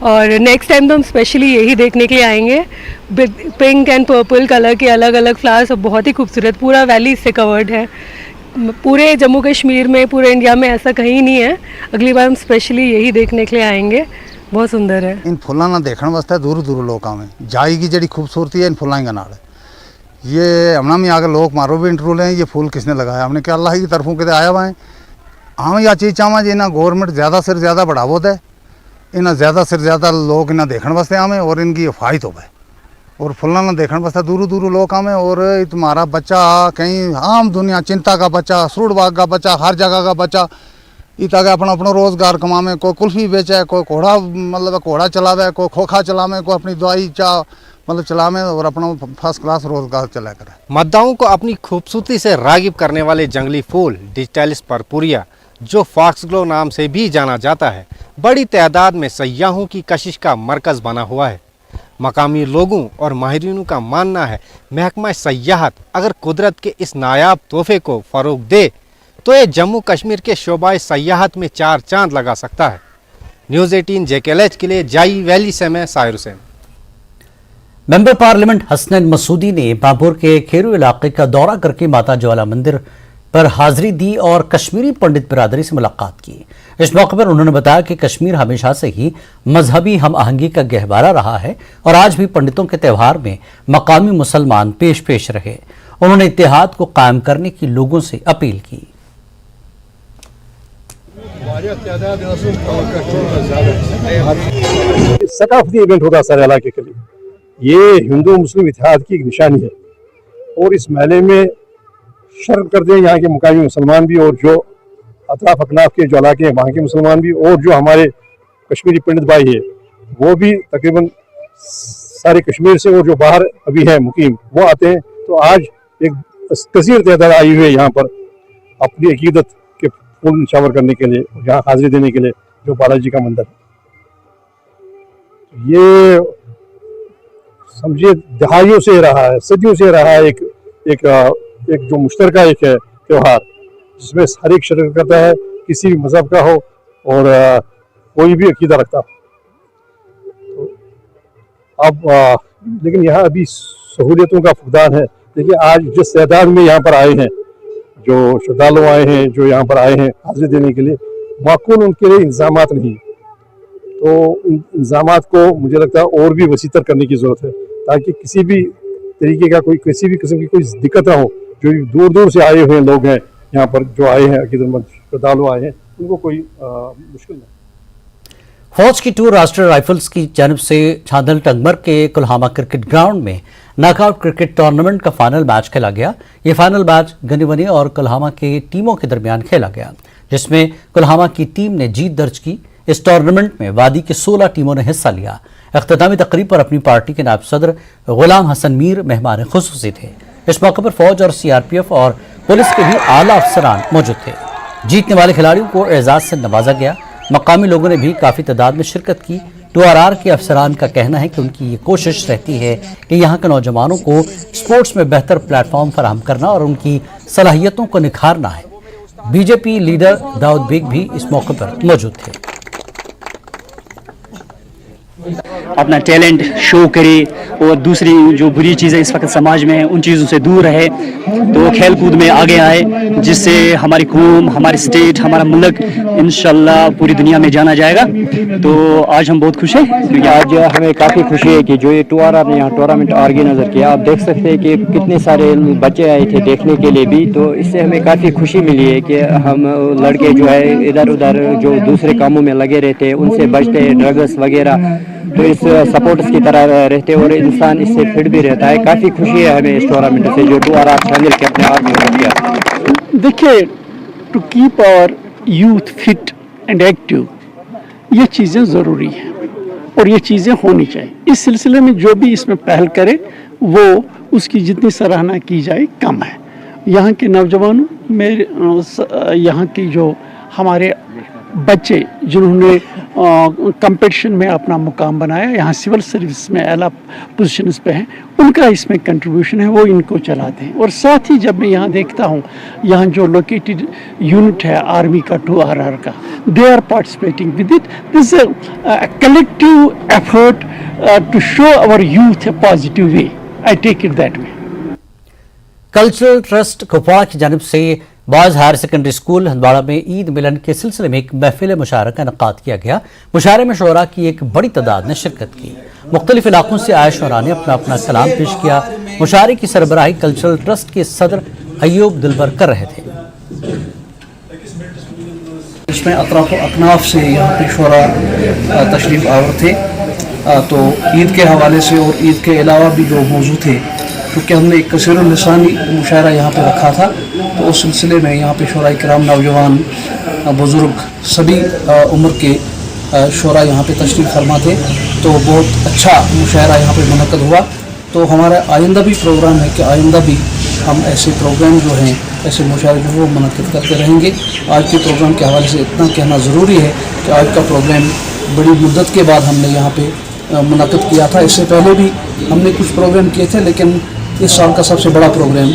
और नेक्स्ट टाइम तो हम स्पेशली यही देखने के लिए आएंगे। पिंक एंड पर्पल कलर के अलग अलग फ्लावर्स, बहुत ही खूबसूरत, पूरा वैली इससे कवर्ड है। पूरे जम्मू कश्मीर में, पूरे इंडिया में ऐसा कहीं नहीं है। अगली बार हम स्पेशली यही देखने के लिए आएंगे। बहुत सुंदर है। इन फुलों ना देखने वास्ते दूर दूर लोग आवे। जाएगी जी खूबसूरती है इन फुलों के नाल। ये हमना में आकर लोग मारो भी इंटरव्यू लें, ये फूल किसने लगाया? हमने कहा अल्लाह की तरफों के आया हुआ है। हम यह चीज़ चाहवा जी इन्हें गवर्नमेंट ज़्यादा से ज़्यादा बढ़ावो दे, इन्हें ज़्यादा से ज़्यादा लोग इन्हें देखने वास्ते आवे और इनकी हिफाजत हो। और फुल्ला ना देखने वास्ते दूर दूर लोग आवे। और तुम्हारा बच्चा कहीं आम दुनिया चिंता का बच्चा, सूट बाग का बच्चा, हर जगह का बच्चा इतना के अपना अपना रोजगार कमावे। कोई कुल्फी बेचे, कोई घोड़ा मतलब घोड़ा चलावे, कोई खोखा चलावे, कोई अपनी दवाई चाह मतलब चलावे और अपना फर्स्ट क्लास रोजगार चला करे। मद्दाओं को अपनी खूबसूरती से रागिब करने वाले जंगली फूल डिजिटालिस परपुरिया, जो फॉक्स ग्लो नाम से भी जाना जाता है, बड़ी तादाद में सयाहों की कशिश का मरकज़ बना हुआ है। मकामी लोगों और माहिरीनों का मानना है महकमा सयाहत अगर कुदरत के इस नायाब तोहफे को फ़रोग दे तो ये जम्मू कश्मीर के शोबा सयाहत में चार चांद लगा सकता है। न्यूज़ 18 JKLH के लिए जाई वैली से मैं साहिर हुसैन। मेंबर पार्लियामेंट हसनैन मसूदी ने पामपुर के खेरू इलाके का दौरा करके माता ज्वाला मंदिर पर हाजिरी दी और कश्मीरी पंडित बिरादरी से मुलाकात की। इस मौके पर उन्होंने बताया कि कश्मीर हमेशा से ही मजहबी हम आहंगी का गहवारा रहा है और आज भी पंडितों के त्यौहार में मकामी मुसलमान पेश पेश रहे। उन्होंने इत्तेहाद को कायम करने की लोगों से अपील की। सकाफती इवेंट होगा सारे इलाके के लिए, ये हिंदू मुस्लिम इत्तेहाद की एक निशानी है। और इस मेले में शर्त करते हैं यहाँ के मुकामी मुसलमान भी और जो अतराफ अकनाफ के जो इलाके हैं वहाँ के मुसलमान भी, और जो हमारे कश्मीरी पंडित भाई है वो भी तकरीबन सारे कश्मीर से और जो बाहर अभी है मुकीम वो आते हैं। तो आज एक कसीर तादाद आई हुई है यहाँ पर अपनी अकीदत के फूल निछावर करने के लिए, यहाँ हाजिरी देने के लिए जो बालाजी का मंदिर। ये समझिए दहाइयों से रहा है, सदियों से रहा है एक जो मुश्तरका एक है त्यौहार, जिसमें हर एक शिरकत करता है, किसी भी मजहब का हो और कोई भी अकीदा रखता हो। तो अब लेकिन यहाँ अभी सहूलियतों का फुकदान है। देखिए आज जिस तादाद में यहाँ पर आए हैं, जो श्रद्धालु आए हैं, जो यहाँ पर आए हैं हाजिरी देने के लिए, माकूल उनके लिए इंतजामात नहीं। तो इन इंतजामात को मुझे लगता है और भी वसीतर करने की ज़रूरत है, ताकि किसी भी तरीके का किसी भी किस्म की कोई दिक्कत ना हो। जो दूर दूर से आए हुए लोग हैं यहाँ पर, जो आए हैं अकीदतमंद श्रद्धालु आए हैं, उनको कोई मुश्किल नहीं। फौज की टूर राष्ट्रीय राइफल्स की जानिब से छांदल टंगमर के कुल्हामा क्रिकेट ग्राउंड में नॉकआउट क्रिकेट टूर्नामेंट का फाइनल मैच खेला गया। ये फाइनल मैच गनीवनी और कुल्हामा की टीमों के दरमियान खेला गया, जिसमें कुल्हामा की टीम ने जीत दर्ज की। इस टूर्नामेंट में वादी की 16 टीमों ने हिस्सा लिया। इख्तितामी तकरीब पर अपनी पार्टी के नायब सदर गुलाम हसन मीर मेहमान खुसूसी थे। इस मौके पर फौज और सीआरपीएफ और पुलिस के भी आला अफसरान मौजूद थे। जीतने वाले खिलाड़ियों को एजाज से नवाजा गया। मकामी लोगों ने भी काफ़ी तादाद में शिरकत की। टूआरआर के अफसरान का कहना है कि उनकी ये कोशिश रहती है कि यहाँ के नौजवानों को स्पोर्ट्स में बेहतर प्लेटफॉर्म फराहम करना और उनकी सलाहियतों को निखारना है। बीजेपी लीडर दाऊद बेग भी इस मौके पर मौजूद थे। अपना टैलेंट शो करे और दूसरी जो बुरी चीज़ें इस वक्त समाज में हैं उन चीज़ों से दूर रहे, तो खेल कूद में आगे आए, जिससे हमारी कौम, हमारी स्टेट, हमारा मुल्क इंशाल्लाह पूरी दुनिया में जाना जाएगा। तो आज हम बहुत खुश हैं, क्योंकि आज हमें काफ़ी खुशी है कि जो ये टूआरआर ने यहाँ टूर्नामेंट ऑर्गेनाइजर किया, आप देख सकते हैं कि कितने सारे बच्चे आए थे देखने के लिए भी। तो इससे हमें काफ़ी खुशी मिली है कि हम लड़के जो है इधर उधर जो दूसरे कामों में लगे रहते हैं उनसे बचते हैं, ड्रग्स वगैरह, तो इस सपोर्ट्स की तरह रहते और इंसान इससे फिट भी रहता है। काफ़ी खुशी है हमें इस टूर्नामेंट से जो टूआरआर शामिल के अपने आप में किया। देखिए, to keep our youth fit and active, ये चीज़ें ज़रूरी हैं और ये चीज़ें होनी चाहिए। इस सिलसिले में जो भी इसमें पहल करे वो उसकी जितनी सराहना की जाए कम है। यहाँ के नौजवानों में, यहाँ की जो हमारे बच्चे जिन्होंने कंपटीशन में अपना मुकाम बनाया, यहाँ सिविल सर्विस में आला पोजीशंस पे हैं, उनका इसमें कंट्रीब्यूशन है, वो इनको चलाते हैं। और साथ ही जब मैं यहाँ देखता हूँ, यहाँ जो लोकेटेड यूनिट है आर्मी का टूआरआर का, they are participating with it. This collective effort to show our youth a positive way, I take it that way. Cultural trust Kupwara की जानिब से boys higher secondary school Handwara में ईद मिलन के सिलसिले में एक महफिल मुशायरा का इनेकाद किया गया। मुशायरे में शोरा की एक बड़ी तादाद ने शिरकत की। मुख्तलिफ इलाकों से आए शोरा ने अपना अपना कलाम पेश किया। मुशायरे की सरबराही कल्चरल ट्रस्ट के सदर अयूब दिलबर कर रहे थे। इसमें अतराफ अकनाफ से यहाँ पे शोरा तशरीफ आवर थे, तो ईद के हवाले से और ईद के अलावा भी जो मौजूद थे, क्योंकि हमने एक कसीरुल-लिसानी मुशायरा यहाँ पे रखा था, तो उस सिलसिले में यहाँ पे शोरा इकराम, नौजवान, बुज़ुर्ग, सभी उम्र के शोरा यहाँ पे तशरीफ़ फरमा थे। तो बहुत अच्छा मुशायरा यहाँ पे मुनक़्क़द हुआ। तो हमारा आइंदा भी प्रोग्राम है कि आइंदा भी हम ऐसे प्रोग्राम जो हैं, ऐसे मुशायरे जो वो मुनक़्क़द करते रहेंगे। आज के प्रोग्राम के हवाले से इतना कहना ज़रूरी है कि आज का प्रोग्राम बड़ी मुद्दत के बाद हमने यहाँ पे मुनक़्क़द किया था। इससे पहले भी हमने कुछ प्रोग्राम किए थे, लेकिन इस साल का सबसे बड़ा programme.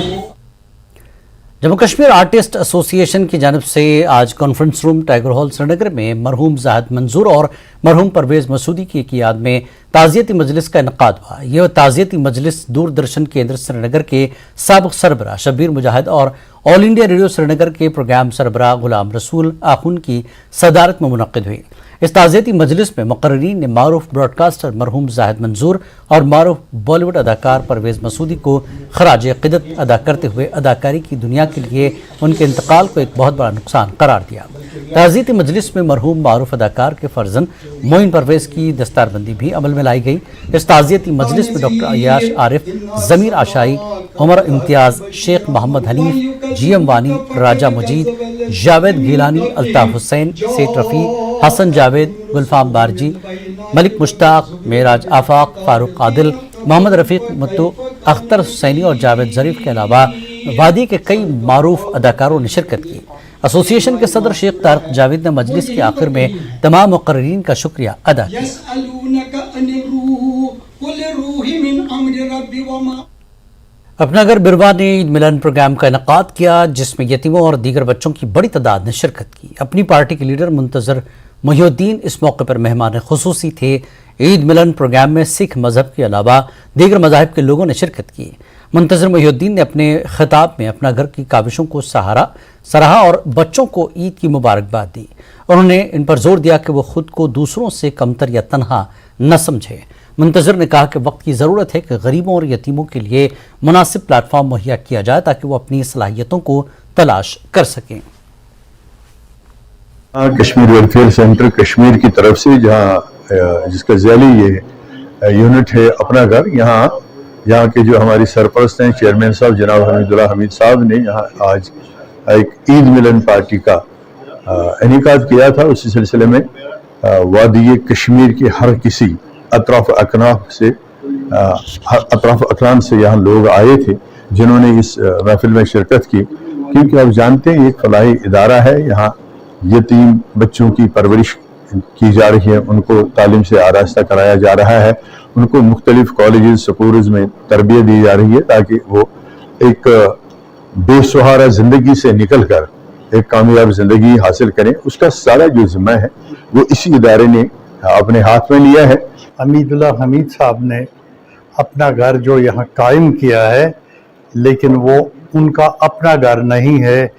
Jammu Kashmir artist association की जानिब से आज conference room tiger hall Srinagar में मरहूम जाहिद मंजूर और मरहूम परवेज़ मसूदी की याद में ताज़ियती मजलिस का इनकाद हुआ। यह ताज़ियती मजलिस दूरदर्शन केंद्र श्रीनगर के साबिक़ सरबराह शब्बीर मुजाहिद और ऑल इंडिया रेडियो श्रीनगर के प्रोग्राम सरबराह गुलाम रसूल आखुन की सदारत में मुनक़्क़िद हुई। इस ताज़ियती मजलिस में मुक़र्रिरीन ने मारूफ ब्रॉडकास्टर मरहूम जाहिद मंजूर और मारूफ बॉलीवुड अदाकार परवेज़ मसूदी को खराज अक़ीदत अदा करते हुए अदाकारी की दुनिया के लिए उनके इंतकाल को एक बहुत बड़ा नुकसान करार दिया। ताज़ियती मजलिस में मरहूम मारूफ अदाकार के फर्जंद मोइन परवेज़ की दस्तारबंदी भी अमल में लाई गई। इस ताज़ियती मजलिस में डॉक्टर अय्याश आरिफ, ज़मीर आशाई, उमर इम्तियाज़, शेख मोहम्मद हनीफ, जीएम वानी, राजा मजीद, जावेद गिलानी, अल्ताफ़ हुसैन, सेठ रफ़ी, हसन जावेद, गुलफाम बारजी, मलिक मुश्ताक, मेराज आफाक, फारूक आदिल, मोहम्मद रफ़ीक मुत्तू, अख्तर हुसैनी और जावेद ज़रीफ के अलावा वादी के कई मारूफ अदाकारों ने शिरकत की। एसोसिएशन के सदर शेख तारिक जावेद ने मजलिस के आखिर में तमाम मुक़र्रीरीन का शुक्रिया अदा किया। अपना घर बिरवा ने ईद मिलन प्रोग्राम का इनकाद किया, जिसमें यतीमों और दीगर बच्चों की बड़ी तादाद ने शिरकत की। अपनी पार्टी के लीडर मुंतज़र मोहिउद्दीन इस मौके पर मेहमान खुसूसी थे। ईद मिलन प्रोग्राम में सिख मजहब के अलावा दीगर मज़ाहिब के लोगों ने शिरकत की। मुंतज़र मोहिउद्दीन ने अपने खिताब में अपना घर की काविशों को सराहा और बच्चों को ईद की मुबारकबाद दी। उन्होंने इन पर जोर दिया कि वो खुद को दूसरों से कमतर या तनहा न समझे। मुंतज़र ने कहा कि वक्त की ज़रूरत है कि गरीबों और यतीमों के लिए मुनासिब प्लेटफॉर्म मुहैया किया जाए ताकि वो अपनी सलाहियतों को तलाश कर सकें। कश्मीर वेलफेयर सेंटर कश्मीर की तरफ से जहाँ जिसका ज़ैली ये यूनिट है अपना घर, यहाँ के जो हमारी सरपरस्त हैं चेयरमैन साहब जनाब हमीदुल्लाह हमीद साहब ने यहाँ आज एक ईद मिलन पार्टी का इनेकाद किया था। उसी सिलसिले में वादी कश्मीर के हर किसी अतराफ अकरान से यहाँ लोग आए थे जिन्होंने इस महफिल में शिरकत की, क्योंकि आप जानते हैं ये एक फलाही इदारा है। यहाँ यतीम बच्चों की परवरिश की जा रही है, उनको तालीम से आरास्ता कराया जा रहा है, उनको मुख्तलिफ कॉलेजेस स्कूल्स में तरबियत दी जा रही है ताकि वो एक बेसहारा ज़िंदगी से निकल कर एक कामयाब ज़िंदगी हासिल करें। उसका सारा जो ज़िम्मा है वो इसी इदारे ने अपने हाथ में लिया है। हमीदुल्लाह हमीद साहब ने अपना घर जो यहाँ कायम किया है, लेकिन वो उनका अपना घर नहीं है,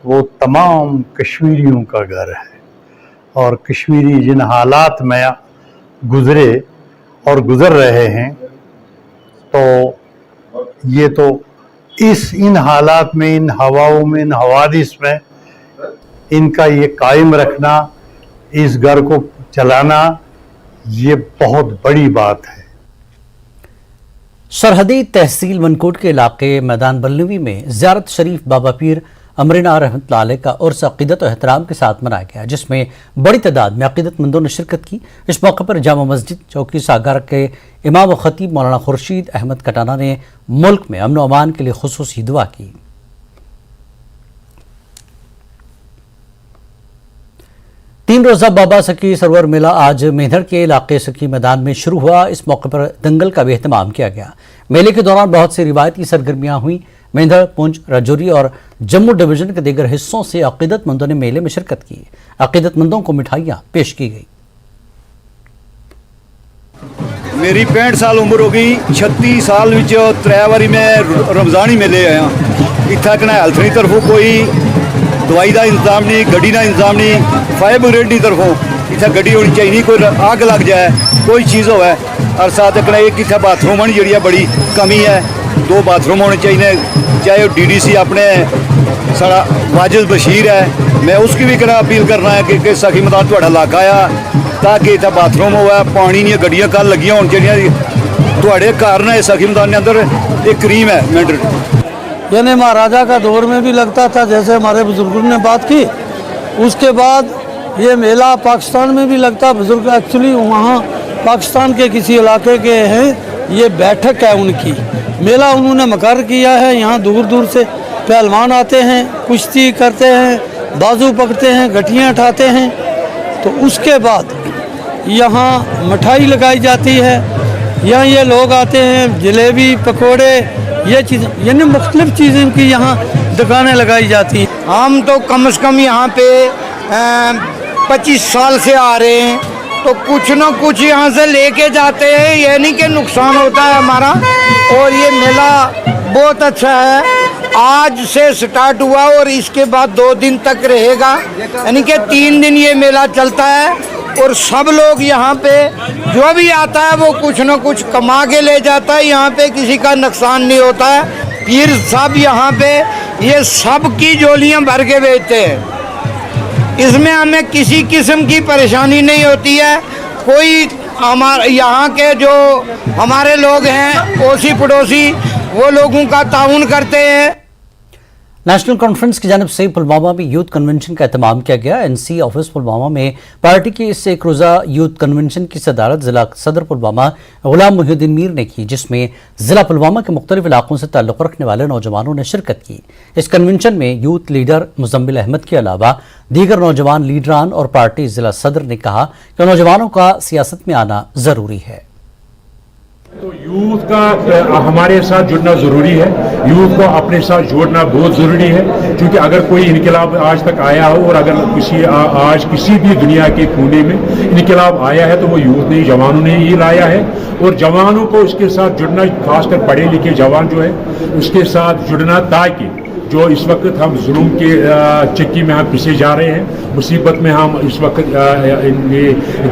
वो तमाम कश्मीरियों का घर है। और कश्मीरी जिन हालात में गुज़रे और गुज़र रहे हैं, तो ये तो इन हालात में, इन हवाओं में, इन हवादिस में इनका ये कायम रखना, इस घर को चलाना, ये बहुत बड़ी बात है। सरहदी तहसील मनकोट के इलाके मैदान बल्लवी में ज़ियारत शरीफ बाबा पीर अमरीना रहमतुल्लाह अलैह का उर्स अक़ीदत और एहतराम के साथ मनाया गया, जिसमें बड़ी तादाद में अक़ीदतमंदों ने शिरकत की। इस मौके पर जामा मस्जिद चौकी सागर के इमाम व खतीब मौलाना खुर्शीद अहमद कटाना ने मुल्क में अमन व अमान के लिए खुसूसी दुआ की। 3 रोज़ा बाबा सकी सरोवर मेला आज मेंढर के इलाके सकी मैदान में शुरू हुआ। इस मौके पर दंगल का भी एहतमाम किया गया। मेले के दौरान बहुत सी रिवायती सरगर्मियां हुई। मेंढर, पुंछ, राजौरी और जम्मू डिवीजन के दीगर हिस्सों से अक़ीदतमंदों ने मेले में शिरकत की। अक़ीदतमंदों को मिठाइयां पेश की गई। मेरी 65 साल उम्र हो गई। 36 साल विच 3 बारी मैं रमज़ानी मेले आया। इत्थे कन्नै हैल्थ दी तरफों कोई दवाई का इंतजाम नहीं, गड्डी का इंतजाम नहीं, फायर ब्रिगेड की तरफों इतना गड्डी होनी चाहिए, कोई आग लग जाए, कोई चीज़ होवे। और साथ कन्नै एक इतना बाथरूम जी बड़ी कमी है, 2 बाथरूम होने चाहिए। चाहे वो DDC अपने सारा वाजिद बशीर है, मैं उसकी भी करा अपील करना है कि सखी मैदान थोड़ा इलाका आ ताकि इतना बाथरूम हो, पानी नहीं, गड्डियाँ कल लगियां होनी चाहिए। थोड़े घर ना सखी मैदान के अंदर एक क्रीम है मेंढर, यानी महाराजा का दौर में भी लगता था, जैसे हमारे बुजुर्गों ने बात की। उसके बाद ये मेला पाकिस्तान में भी लगता। बुजुर्ग एक्चुअली वहाँ पाकिस्तान के किसी इलाके के हैं, ये बैठक है उनकी। मेला उन्होंने मुकर्रर किया है। यहाँ दूर दूर से पहलवान आते हैं, कुश्ती करते हैं, बाजू पकड़ते हैं, गठियाँ उठाते हैं। तो उसके बाद यहाँ मिठाई लगाई जाती है। यहाँ ये लोग आते हैं, जलेबी, पकोड़े, ये चीज़ें, यानी मुख्तलिफ चीज़ें की यहाँ दुकानें लगाई जाती हैं। हम तो कम से कम यहाँ पे 25 साल से आ रहे हैं, तो कुछ न कुछ यहाँ से लेके जाते हैं, ये नहीं कि नुकसान होता है हमारा। और ये मेला बहुत अच्छा है। आज से स्टार्ट हुआ और इसके बाद 2 दिन तक रहेगा, यानी कि 3 दिन ये मेला चलता है। और सब लोग यहाँ पे जो भी आता है वो कुछ न कुछ कमा के ले जाता है। यहाँ पे किसी का नुकसान नहीं होता है। पीर साहब यहाँ पे ये सब की झोलियाँ भर के बेचते हैं। इसमें हमें किसी किस्म की परेशानी नहीं होती है। कोई हमारे यहाँ के जो हमारे लोग हैं, ओसी पड़ोसी, वो लोगों का ताउन करते हैं। नेशनल कॉन्फ्रेंस की जानिब से पुलवामा में यूथ कन्वेंशन का एहतमाम किया गया। एनसी ऑफिस पुलवामा में पार्टी की इस एक रोज़ा यूथ कन्वेंशन की सदारत जिला सदर पुलवामा गुलाम मुहिउद्दीन मीर ने की, जिसमें जिला पुलवामा के मुख्तलिफ इलाकों से ताल्लुक़ रखने वाले नौजवानों ने शिरकत की। इस कन्वेंशन में यूथ लीडर मुजम्मिल अहमद के अलावा दीगर नौजवान लीडरान और पार्टी जिला सदर ने कहा कि नौजवानों का सियासत में आना ज़रूरी है। तो यूथ का हमारे साथ जुड़ना ज़रूरी है, यूथ को अपने साथ जोड़ना बहुत ज़रूरी है, क्योंकि अगर कोई इनकलाब आज तक आया हो और अगर आज किसी भी दुनिया के कोने में इनकलाब आया है तो वो यूथ ने, जवानों ने ही लाया है। और जवानों को इसके साथ जुड़ना, खासकर पढ़े लिखे जवान जो है उसके साथ जुड़ना, ताकि जो इस वक्त हम जुल्म के चक्की में हम पिसे जा रहे हैं, मुसीबत में हम इस वक्त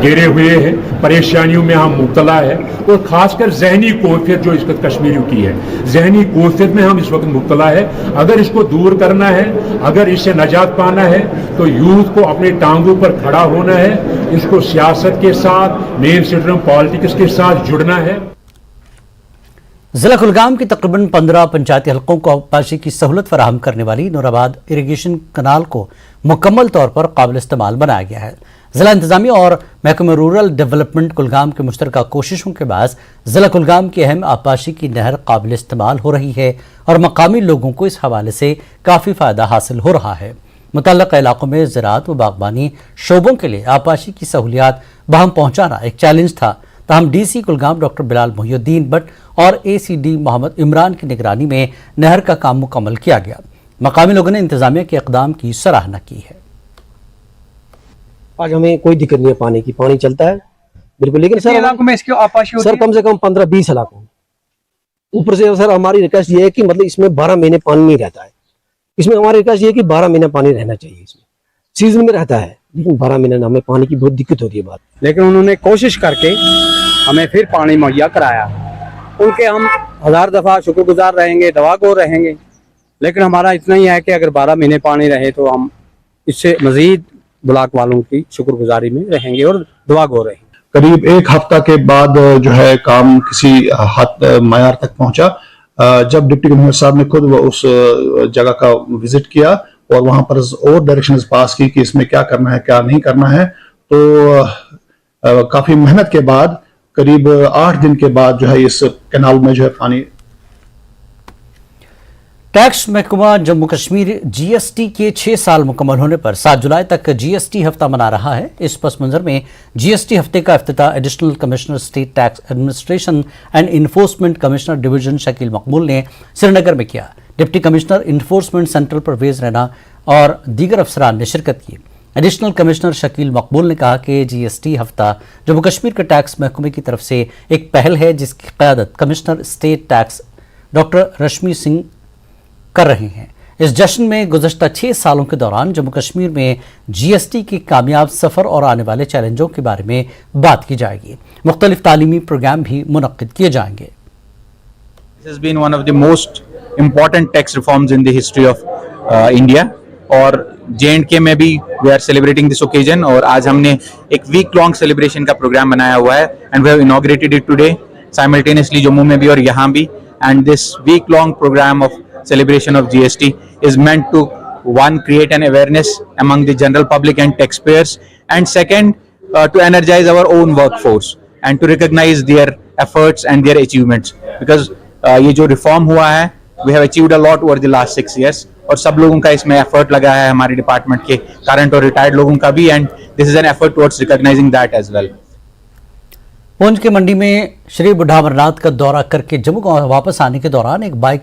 घेरे हुए हैं, परेशानियों में हम मुब्तला है, और ख़ासकर जहनी कोफियत जो इस वक्त कश्मीरियों की है, जहनी कोफियत में हम इस वक्त मुब्तला है। अगर इसको दूर करना है, अगर इससे नजात पाना है तो यूथ को अपने टांगों पर खड़ा होना है, इसको सियासत के साथ, मेन स्ट्रीम पॉलिटिक्स के साथ जुड़ना है। जिला कुलगाम के तकरीबन 15 पंचायती हलकों को आबपाशी की सहूलत फराहम करने वाली नूराबाद इरीगेशन कनाल को मुकम्मल तौर पर काबिल इस्तेमाल बनाया गया है। जिला इंतजामिया और महकमा रूरल डेवलपमेंट कुलगाम के मुश्तरका कोशिशों के बाद जिला कुलगाम की अहम आबपाशी की नहर काबिल इस्तेमाल हो रही है और मकामी लोगों को इस हवाले से काफ़ी फ़ायदा हासिल हो रहा है। मुतल्लक़ा इलाकों में ज़राअत व बागबानी शोबों के लिए आबपाशी की सहूलियात बहम पहुँचाना एक चैलेंज था, ताहम डीसी कुलगाम डॉक्टर बिलाल मोहिउद्दीन भट्ट और एसीडी मोहम्मद इमरान की निगरानी में नहर का काम मुकम्मल किया गया। मकामी लोगों ने इंतजामिया के इक़दाम की सराहना की है। आज हमें कोई दिक्कत नहीं है पानी की, पानी चलता है बिल्कुल, लेकिन सर इलाकों में इसके आपाशी सर कम से कम 15-20 इलाकों ऊपर से सर हमारी रिक्वेस्ट ये है कि मतलब इसमें 12 महीने पानी नहीं रहता है। इसमें हमारी रिक्वेस्ट ये है कि 12 महीने पानी रहना चाहिए। इसमें सीजन में रहता है लेकिन 12 महीने हमें पानी की बहुत दिक्कत होती है बात, लेकिन उन्होंने कोशिश करके हमें फिर पानी मुहैया कराया। उनके हम 1000 दफ़ा शुक्रगुजार रहेंगे, दुआगो रहेंगे, लेकिन हमारा इतना ही है कि अगर 12 महीने पानी रहे तो हम इससे मजीद ब्लॉक वालों की शुक्रगुजारी में रहेंगे और दुआगो रहेंगे। करीब एक हफ्ता के बाद जो है काम किसी हद मयार तक पहुंचा, जब डिप्टी कमिश्नर साहब ने खुद वो उस जगह का विजिट किया और वहां पर और डायरेक्शंस पास की कि इसमें क्या करना है क्या नहीं करना है, तो काफी मेहनत के बाद करीब 8 दिन के बाद जो है इस कैनाल में जो है पानी। टैक्स महकमा जम्मू कश्मीर जीएसटी के 6 साल मुकम्मल होने पर 7 जुलाई तक जीएसटी हफ्ता मना रहा है। इस पस मंजर में जीएसटी हफ्ते का इफ्तिताह additional commissioner state tax administration and enforcement commissioner division Shakeel Maqbool ने श्रीनगर में किया। Deputy commissioner enforcement central Parvez Raina और दीगर अफसरान ने शिरकत की। एडिशनल कमिश्नर शकील मकबूल ने कहा कि जीएसटी हफ्ता जम्मू कश्मीर के टैक्स महकमे की तरफ से एक पहल है जिसकी क़यादत commissioner state tax doctor Rashmi Singh कर रहे हैं। इस जश्न में गुज़श्ता 6 सालों के दौरान जम्मू कश्मीर में जीएसटी के कामयाब सफ़र और आने वाले चैलेंजों के बारे में बात की जाएगी। मुख्तलिफ तालीमी प्रोग्राम भी मुनक्किद किए जाएंगे। This has been one of the most important tax reforms in the history of India और J&K में भी we are celebrating this occasion और आज हमने एक week long celebration का प्रोग्राम बनाया हुआ है and we have inaugurated it today simultaneously Jammu में भी और यहाँ भी, and this week long program of celebration of GST is meant to one create an awareness among the general public and taxpayers and second to energize our own workforce and to recognize their efforts and their achievements because ये जो reform हुआ है we have achieved a lot over the last 6 years और सब लोगों का इसमें effort लगा है, हमारे डिपार्टमेंट के करंट और रिटायर्ड लोगों का भी, and this is an effort towards recognising that as well. Poonch के मंडी में श्री बुढ़ा अमरनाथ का दौरा करके जम्मू को वापस आने के दौरान एक बाइक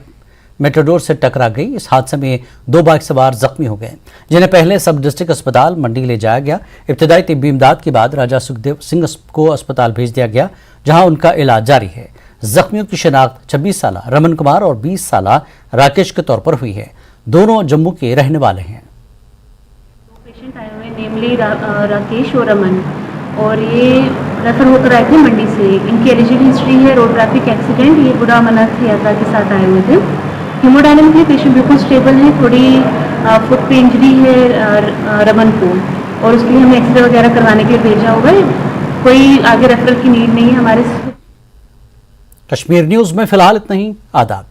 मेट्रोडोर से टकरा गई। इस हादसे में 2 बाइक सवार जख्मी हो गए, जिन्हें पहले सब डिस्ट्रिक्ट अस्पताल मंडी ले जाया गया। इब्तदाई तिब्बी इमदाद के बाद राजा सुखदेव सिंह को अस्पताल भेज दिया गया, जहां उनका इलाज जारी है। जख्मियों की शिनाख्त 26 साल रमन कुमार और 20 साल राकेश के तौर पर हुई है। दोनों जम्मू के रहने वाले हैं। पेशेंट आए हुए नेमली राकेश और रमन, और ये रेफर होकर आए थे मंडी से। इनकी एलिजिबल हिस्ट्री है रोड ट्रैफिक एक्सीडेंट। ये बुढ़ा अमरनाथ की यात्रा के साथ आए हुए थे। हीमोडायनामिक पेशेंट बिल्कुल स्टेबल है, थोड़ी फुट पे इंजरी है रमन को, और उसके लिए हमें एक्सरे वगैरह करवाने के लिए भेजा हुआ है। कोई आगे रेफरल की नीड नहीं है हमारे। कश्मीर न्यूज़ में फिलहाल इतना ही। आदाब।